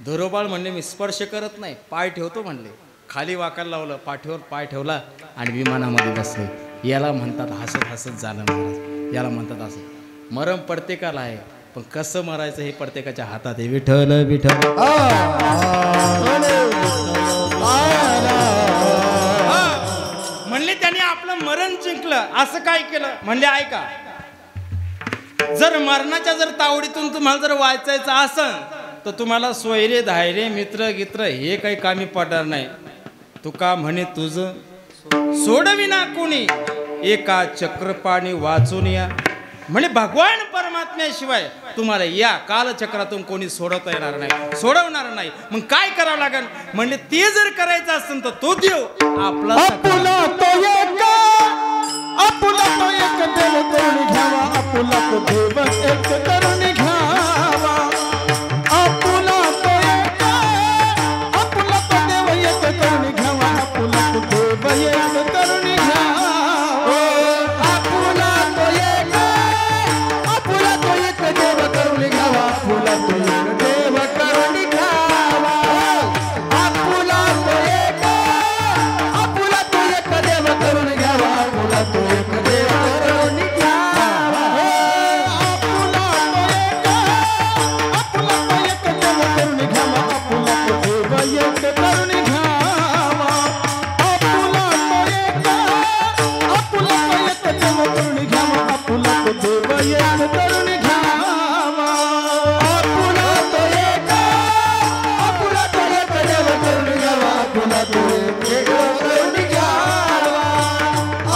ध्रुव बाळ म्हणले मी स्पर्श करत नाही पाय ठेवतो म्हणले खाली वाकायला लावलं पाठीवर पाय ठेवला आणि विमानामध्ये बसले याला म्हणतात हसत हसत झालं महाराज याला म्हणतात असं मरण प्रत्येकाला आहे पण कसं मरायचं हे प्रत्येकाच्या हातात आहे विठ्ठल विठ्ठल म्हणले त्याने आपलं मरण जिंकलं असं काय केलं म्हणले ऐका जर मरणाच्या जर तावडीतून तुम्हाला जर वाचायचं असेल तर तुम्हाला सोयरे धायरे मित्र गित्र हे काही कामी पडणार नाही तुका म्हणे तुझं सोडविना कोणी एका चक्रपाणी वाचून या म्हणे भगवान परमात्म्याशिवाय तुम्हाला या कालचक्रातून कोणी सोडवता येणार नाही सोडवणार नाही मग काय करावं लागेल म्हणजे ते जर करायचं असेल तर तो देव आपला आपुला तो एक आपुला तो एक देव करून घ्यावा आपुला तो देव एक करून घ्यावा आपुला तो एक आपुला तो देव एक करून घ्यावा आपुला तो देव एक करून घ्यावा आपुला तो एक आपुला तो एक देव करून घ्यावा आपुला तो एक देव करून घ्यावा आपुला तो एक आपुला तो एक देव करून घ्यावा आपुला तो एक देव करून घ्यावा आपुला तो एक आपुला तो एक देव करून घ्यावा आपुला तो देव एक करून घ्यावा आपुला तो एक आपुला तो एक देव करून घ्यावा आपुला तो देव एक करून घ्यावा आपुला तो एक आपुला तो एक देव करून घ्यावा आपुला तो एक देव करून घ्यावा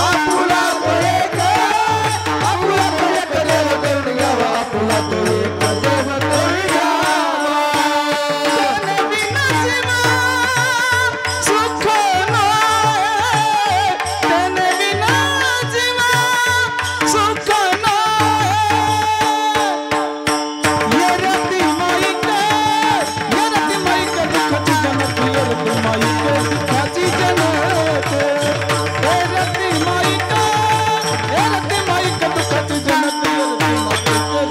आपुला तो एक आपुला तो एक देव करून घ्यावा आपुला तो एक देव करून घ्यावा विना जीवा सुख नाही त्याने विना जीवा सुख नाही येरती माईक दुःखाची जनक येरती माईक दुःखाची जनक येरती माईक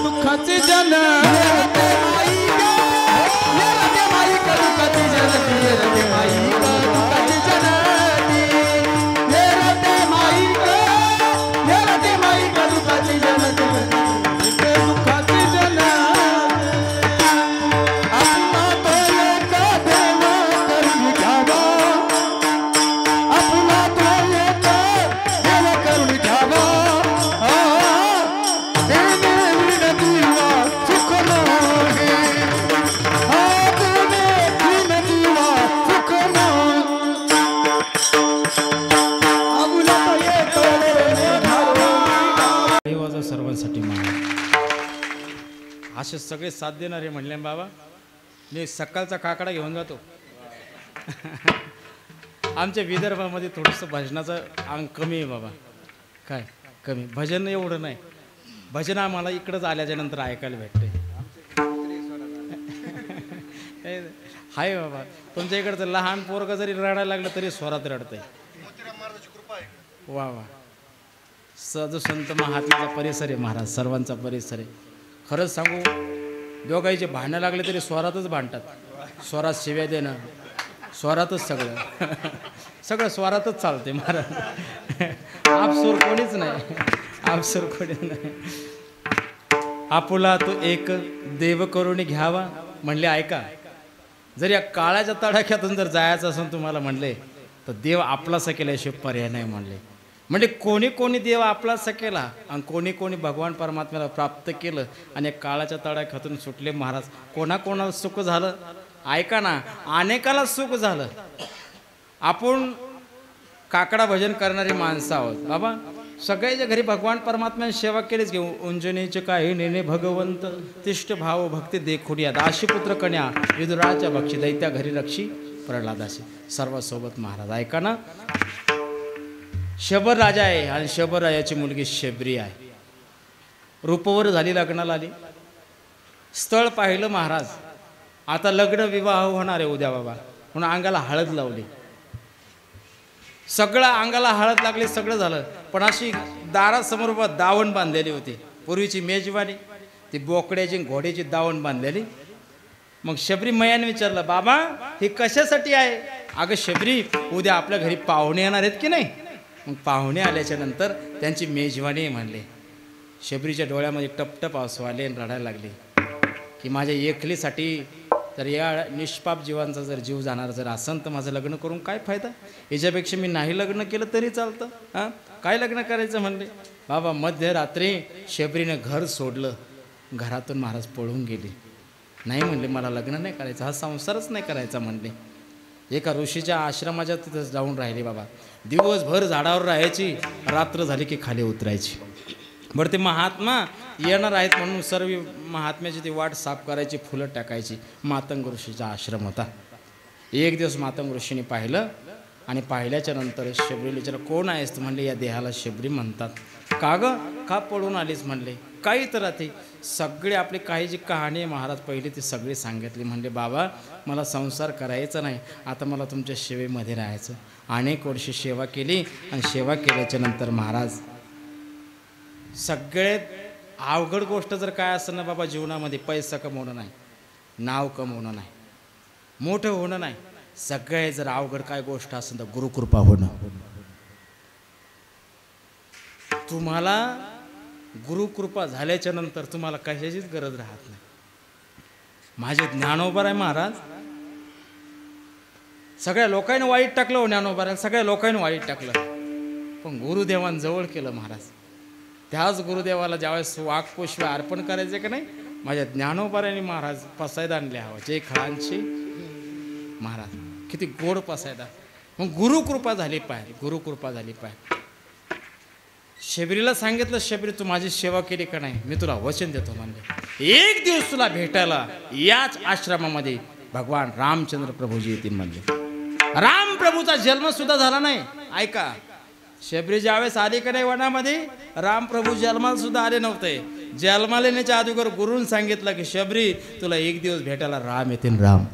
दुःखाची जनक येरती माईक दुःखाची जनक येरती माईक दुःखाची जनक येरती माईक दुःखाची जनक येरती माईक दुःखाची जनक दुःखाची जनक आपला तो एक देव करून घ्यावा आपला तो एक देव करून घ्यावा देवे विनतीवा सुख नाही देवे विनतीवा सुख नाही आपला तो एक देव घ्यावा देवाचा सर्वांसाठी मान असे सगळे साथ देणारे म्हणले बाबा मी सकाळचा काकडा घेऊन जातो आमच्या विदर्भामध्ये थोडंसं भजनाचं अंग कमी आहे बाबा काय कमी भजन एवढं नाही भजन आम्हाला इकडंच आल्याच्या नंतर ऐकायला भेटते हाय बाबा तुमच्या इकडचं लहान पोरगं जरी रडायला लागलं तरी स्वरात रडतंय वा वा साधू संत महात्म्याचा परिसर आहे महाराज, सर्वांचा परिसर आहे. खरंच सांगू, दोघांचे भांडणं लागले तरी स्वरातच भांडतात. स्वरात शिव्या देणं, स्वरातच सगळं सगळं स्वरातच चालते महाराज. आपसूर कोणीच नाही, आपसूर कोणीच नाही. आपुला तो एक देव करून घ्यावा म्हणले. ऐका, जर या काळाच्या तडाख्यातून जर जायचं असेल तुम्हाला म्हणले, तर देव आपलासा केल्याशिवाय पर्याय नाही म्हणले. म्हणजे कोणी कोणी देव आपलासा केला आणि कोणी कोणी भगवान परमात्म्याला प्राप्त केलं आणि या काळाच्या तडाख्यातून सुटले महाराज. कोणाकोणाला सुख झालं ऐका ना, अनेकाला सुख झालं. आपण काकडा भजन करणारी माणसं आहोत बाबा. सगळ्याच्या घरी भगवान परमात्म्याने सेवा केलीच घेऊ. उंजनीचे काही नेने भगवंत तिष्ठ भाव भक्ती देखुडिया दाशीपुत्र कन्या विदुराच्या भक्षी दैत्या घरी रक्षी प्रल्हादाशी. सर्वांसोबत महाराज. ऐका ना, शबर राजा आहे आणि शबर राजाची मुलगी शबरी आहे. रूपवर झाली, लग्नाला आली, स्थळ पाहिलं महाराज. आता लग्न विवाह होणार आहे उद्या बाबा, म्हणून अंगाला हळद लावली. सगळं अंगाला हळद लागली, सगळं झालं. पण अशी दारासमोर दावण बांधलेली होती. पूर्वीची मेजवानी ती बोकड्याची घोड्याची दावण बांधलेली. मग शबरी मैयाने विचारलं, बाबा ही कशासाठी आहे? अगं शबरी, उद्या आपल्या घरी पाहुणे येणार आहेत की नाही? मग पाहुणे आल्याच्या नंतर त्यांची मेजवानी म्हणले. शबरीच्या डोळ्यामध्ये टपटप आसू आले आणि रडायला लागले की माझ्या एकलीसाठी तर या निष्पाप जीवांचा जर जीव जाणार जर असेल तर माझं लग्न करून काय फायदा? याच्यापेक्षा मी नाही लग्न केलं तरी चालतं. हां, काय लग्न करायचं म्हणले. बाबा मध्यरात्री शबरीनं घर सोडलं, घरातून महाराज पळून गेले. नाही म्हणले, मला लग्न नाही करायचं, हा संसारच नाही करायचा म्हणले. एका ऋषीच्या आश्रमाच्या तिथं जाऊन राहिले बाबा. दिवसभर झाडावर राहायची, रात्र झाली की खाली उतरायची. बरं ते महात्मा येणार आहेत म्हणून सर्व महात्म्याची ती वाट साफ करायची, फुलं टाकायची. मातंग ऋषीचा आश्रम होता. एक दिवस मातंग ऋषीने पाहिलं आणि पाहिल्याच्या नंतर शबरीला विचारलं, कोण आहेस तू? म्हणले, या देहाला शबरी म्हणतात. का ग, का पळून आलीस म्हणले. काही तर ते सगळे आपली काही जी कहाणी आहे महाराज पहिली ती सगळी सांगितली. म्हणले, बाबा मला संसार करायचा नाही, आता मला तुमच्या सेवेमध्ये राहायचं. अनेक वर्षे सेवा केली आणि सेवा केल्याच्या नंतर महाराज सगळ्यात अवघड गोष्ट जर काय असं ना बाबा जीवनामध्ये, पैसा कमवणं नाही, नाव कमवणं नाही, मोठं होणं नाही. सगळे जर अवघड काय गोष्ट असेल तर गुरुकृपा होणं. तुम्हाला गुरुकृपा झाल्याच्या नंतर तुम्हाला कशाचीच गरज राहत नाही. माझे ज्ञानोबा आहे महाराज, सगळ्या लोकांनी वाईट टाकलं हो ज्ञानोबा, सगळ्या लोकांनी वाईट टाकलं, पण गुरुदेवांजवळ केलं महाराज. त्याच गुरुदेवाला ज्यावेळेस वाघपुष्प अर्पण करायचे का नाही, माझ्या ज्ञानोबाऱ्यांनी महाराज पसायदा आणले हवा. जय खळांची महाराज, किती गोड पसायदा. मग गुरुकृपा झाली पाहिजे, गुरुकृपा झाली पाहिजे. शबरीला सांगितलं, शबरी तू माझी सेवा केली का नाही, मी तुला वचन देतो म्हणले. एक दिवस तुला भेटायला याच आश्रमामध्ये भगवान रामचंद्र प्रभूजी येतील म्हणले. राम प्रभूचा जन्म सुद्धा झाला नाही. ऐका, शबरी ज्यावेळेस आली का नाही वनामध्ये, रामप्रभू जन्माला सुद्धा आले नव्हते. जन्माला येण्याच्या अगोदर गुरुन सांगितलं की शबरी तुला एक दिवस भेटायला राम येतील. राम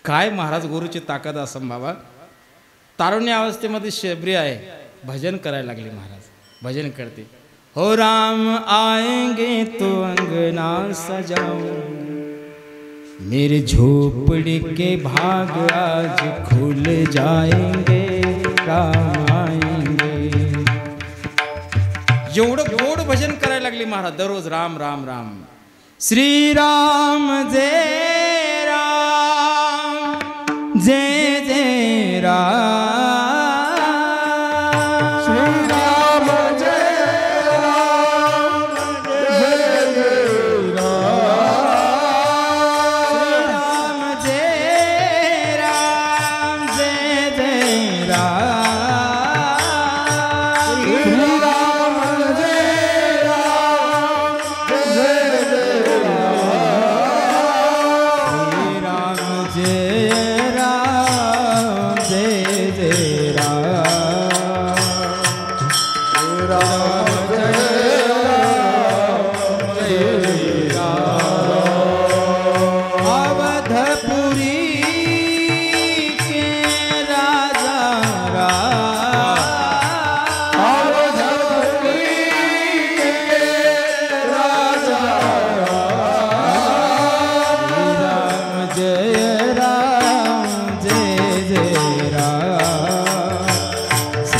काय महाराज, गुरुची ताकद असं बाबा. तारुण्य अवस्थेमध्ये शबरी आहे, भजन करायला लागले महाराज. भजन करते, हो राम आएंगे तो अंगना सजाओ, मेरे झोपड़ी के भाग आज खुल जाएंगे, राम आएंगे. एवढं गोड भजन करायला लागली महाराज दररोज. राम राम राम, श्री राम जय राम, जय जय राम.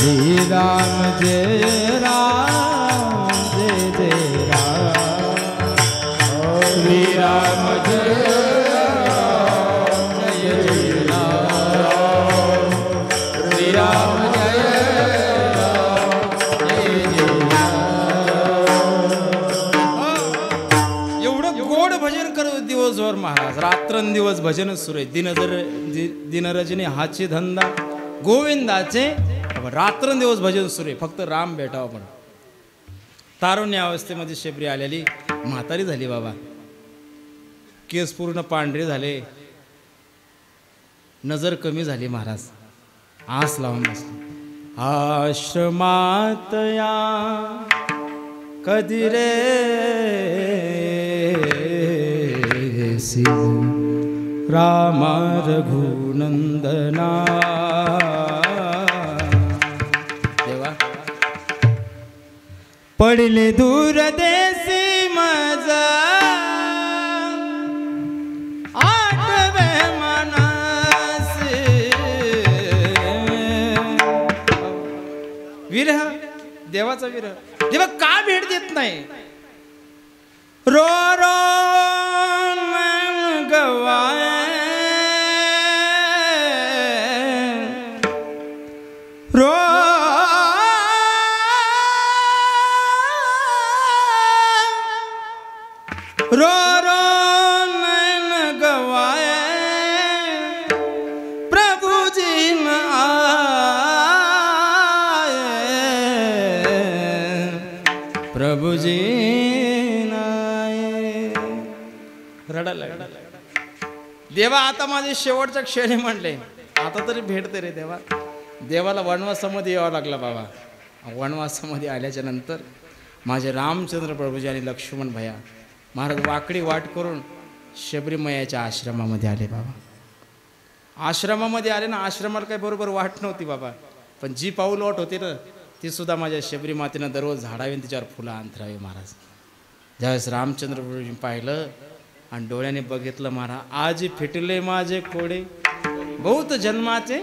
श्री राम जय राम जय जय राम श्री राम जय राम जय जय राम श्री राम जय राम जय जय राम। एवढं गोड भजन करत दिवसभर महाराज, रात्रंदिवस भजनच सुरू आहे। दिनरजनी हाची धंदा गोविंदाचे, रात्रंदिवस भजन सुरू आहे, फक्त राम भेटावं. पण तारुण्य अवस्थेमध्ये शबरी आलेली म्हातारी झाली बाबा, केस पूर्ण पांढरे झाले, नजर कमी झाली महाराज. आस लावून बसली. आश्रमात या कधी रे रामा रघुनंदना. देवा पडले दूर देसी माझा आठवे मनासी. विरह, देवाचा विरह. देवा का भेट देत नाही? रो रो मन गवाए रो रो रो मन गवाए प्रभु जी न आए प्रभु जी न आए. रडायला लागला. देवा आता माझे शेवटच्या क्षणी म्हणले, आता तरी भेटते रे देवा. देवाला वनवासामध्ये यावं लागला बाबा. वनवासामध्ये आल्याच्या नंतर माझे रामचंद्र प्रभूजी आणि लक्ष्मण भैया महाराज वाकडी वाट करून शबरीमयाच्या आश्रमामध्ये आले बाबा. आश्रमामध्ये आले ना, आश्रमाला काही बरोबर वाट नव्हती बाबा, पण जी पाऊल वाट होती ना ती सुद्धा माझ्या शबरी मातेनं दररोज झाडावी आणि तिच्यावर फुलं अंथरावी महाराज. ज्यावेळेस रामचंद्र प्रभूजी पाहिलं आणि डोळ्याने बघितलं, महाराज आज फिटले माझे कोडे बहुत जन्माचे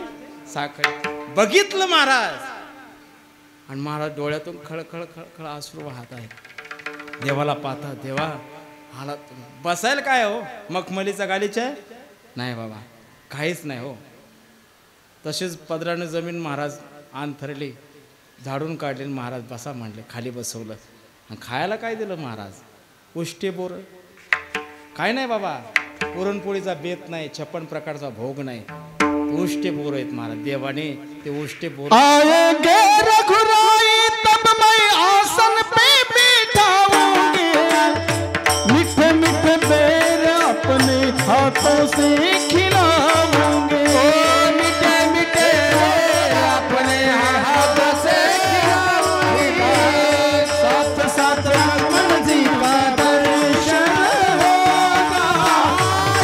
साखळे. बघितलं महाराज आणि महाराज डोळ्यातून खळखळ खळखळ अश्रू वाहत आहे. देवाला पाहता, देवा आला बसायला काय हो, मखमलीचा गालीचा नाही बाबा, काहीच नाही हो. तसेच पदराने जमीन महाराज अंथरली, झाडून काढले. महाराज बसा म्हणले, खाली बसवलं. आणि खायला काय दिलं महाराज? उष्टे बोर. काय नाही बाबा, पुरणपोळीचा बेत नाही, 56 प्रकारचा भोग नाही, उष्टे बोर आहेत महाराज. देवाने ते उष्टे बोर. आएंगे रघुराई तब मैं आसन पे बिठाऊंगी, मीठे मीठे बेर अपने हाथों से खिलाऊंगी. मीठे मीठे अपने हाथों से खिलाऊंगी. साथ साथ लक्ष्मण जी का दर्शन होगा,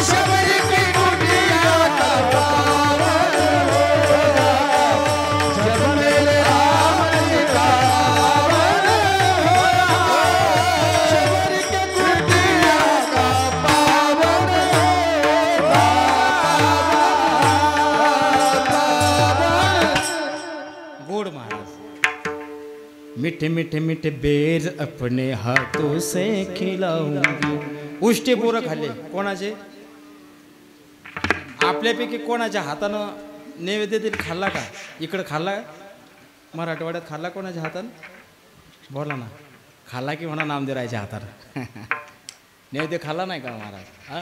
शबरी की कुटिया का पावन होगा. जब मेरे राम जी का पावन होगा, शबरी की कुटिया का पावन होगा. गोड महाराज. मीठे मीठे मीठे बेर अपने हाथों से खिलाऊंगी. उष्टे बोर खाल्ले. कोणाचे? आपल्यापैकी कोणाच्या हातानं नैवेद्य दिला खाल्ला का? इकडं खाल्ला? मराठवाड्यात खाल्ला कोणाच्या हातानं? बोला ना. खाल्ला की म्हणा नामदेवरायच्या हातानं. नैवेद्य खाल्ला नाही का महाराज? हा,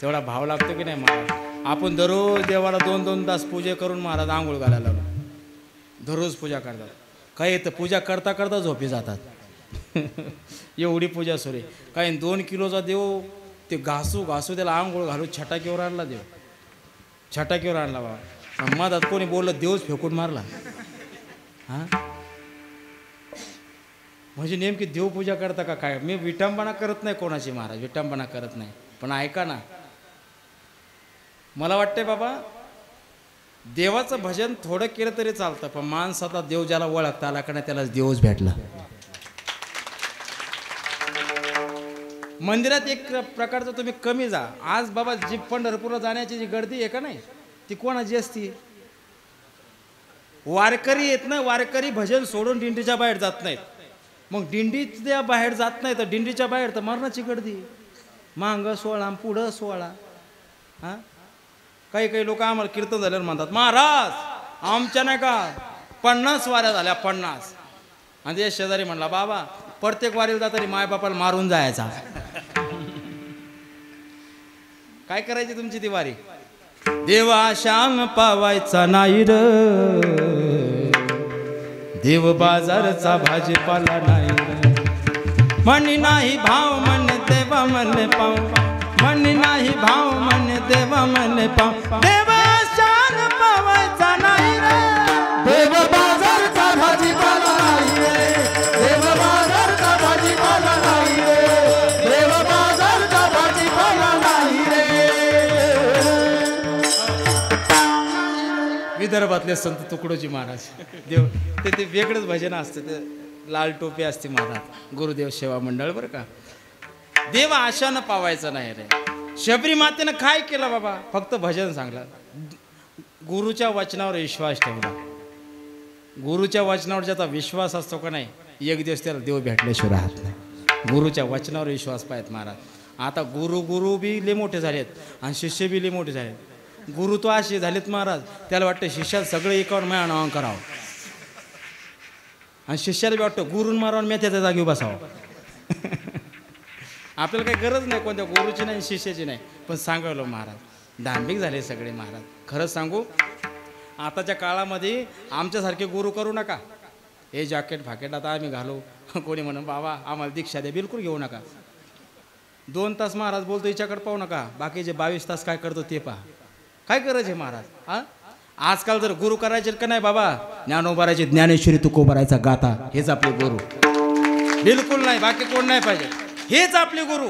तेवढा भाव लागतो की नाही महाराज? आपण दररोज देवाला 2-2 तास पूजा करून महाराज आंघोळ घालायला लावलो. दररोज पूजा करतात. काही येतं पूजा करता करता झोपी जातात. एवढी पूजा सुरू आहे. काही 2 किलोचा देव ते घासू घासू त्याला आंघोळ घालू छटाकीवर आणला देव. छटाकीवर आणला बाबा. मधात कोणी बोललं देवच फेकून मारला. हां, म्हणजे नेमकी देवपूजा करता का काय? मी विटंबना करत नाही कोणाची महाराज, विटंबना करत नाही. पण ऐका ना, मला वाटतंय बाबा देवाचं भजन थोडं केलं तरी चालतं, पण माणसाचा देव ज्याला ओळखता आला का नाही त्यालाच देवच भेटला. मंदिरात एक प्रकारचं तुम्ही कमी जा. आज बाबा जी पंढरपूरला जाण्याची जी गर्दी आहे का नाही, ती कोणाची असती? वारकरी येत ना, वारकरी भजन सोडून दिंडीच्या बाहेर जात नाहीत. मग दिंडीच्या बाहेर जात नाही तर दिंडीच्या बाहेर तर मरणाची गर्दी, मांग 16 पुढं 16. हा, काही काही लोक आम्हाला कीर्तन झाल्यावर म्हणतात महाराज आमच्या नाही का 50 वाऱ्या झाल्या 50. आणि ते शेजारी म्हणला बाबा प्रत्येक वारीला जा तरी मायबापाला मारून जायचा. काय करायची तुमची ती वारी? देवा श्याम पावायचा नाही र, देव बाजारचा भाजीपाला नाही र. म्हणी नाही भाव म्हण देवा म्हणे पाव, म्हणी नाही भाव म्हण देवा म्हणे पाव. देवा श्याम पावायचा नाही र, देव बाजारचा भाजीपाला नाही रे, देव बाजारचा भाजीपाला नाही रे, देव बाजारचा भाजीपाला नाही रे. विदर्भातले संत तुकडोजी महाराज देव ते वेगळंच भजन असतं, ते लाल टोपी असते महाराज, गुरुदेव सेवा मंडळ बरं का. देव आशानं पावायचं नाही रे. शबरी मातेनं काय केलं बाबा? फक्त भजन सांगलं, गुरुच्या वचनावर विश्वास ठेवला. गुरुच्या वचनावर ज्याचा विश्वास असतो का नाही, एक दिवस त्याला देव भेटल्याशिवाय राहत नाही. गुरुच्या वचनावर विश्वास पाहिजे महाराज. आता गुरु बी लय मोठे झालेत आणि शिष्य बी लय मोठे झालेत. गुरु तो असे झालेत महाराज, त्याला वाटतं शिष्याला सगळं एकावर माझ्या नावानं करावं, आणि शिष्याला बी वाटतं गुरुन मारावं मी त्याच्या जागेवर बसावं. आपल्याला काही गरज नाही कोणत्या गुरुची नाही शिष्याची नाही, पण सांगावलं महाराज धार्मिक झाले सगळे महाराज. खरंच सांगू, आताच्या काळामध्ये आमच्यासारखे गुरु करू नका. हे जॅकेट फाकेट आता आम्ही घालू, कोणी म्हणून बाबा आम्हाला दीक्षा द्या, बिलकुल घेऊ नका. 2 तास महाराज बोलतो हिच्याकडे पाहू नका, बाकीचे 22 तास काय करतो ते पहा. काय करायचे महाराज? हा, आजकाल जर गुरु करायचे का नाही बाबा, ज्ञानोबारायचे ज्ञानेश्वरी तुकोबारायचा गाता, हेच आपले गुरु. बिलकुल नाही, बाकी कोण नाही पाहिजे, हेच आपले गुरु.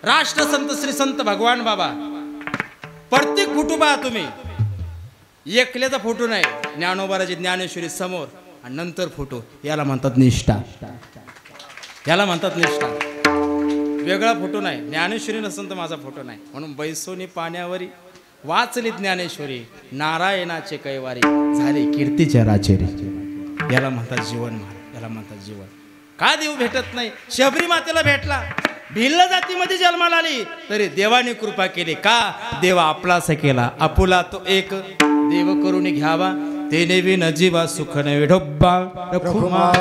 राष्ट्रसंत श्री संत भगवान बाबा. प्रत्येक फोटो पहा तुम्ही, एकल्याचा फोटो नाही, ज्ञानोबाराची ज्ञानेश्वरी समोर आणि नंतर फोटो. याला म्हणतात निष्ठा, याला म्हणतात निष्ठा. वेगळा फोटो नाही, ज्ञानेश्वरी नसेल तर माझा फोटो नाही. म्हणून बैसोनी पाण्यावरी वाचली ज्ञानेश्वरी, नारायणाचे कैवारी झाले कीर्तीच्या राचेरी. याला म्हणतात जीवन महाराज, याला म्हणतात जीवन. का देव भेटत नाही? शबरी मातेला भेटला, भिल्ल जातीमध्ये जन्माला आली तरी देवाने कृपा केली. का? देवा आपलासा केला, आपुला तो एक देव करून घ्यावा, तेने विन जीवा सुख नवे ढोब्बा रखुमा.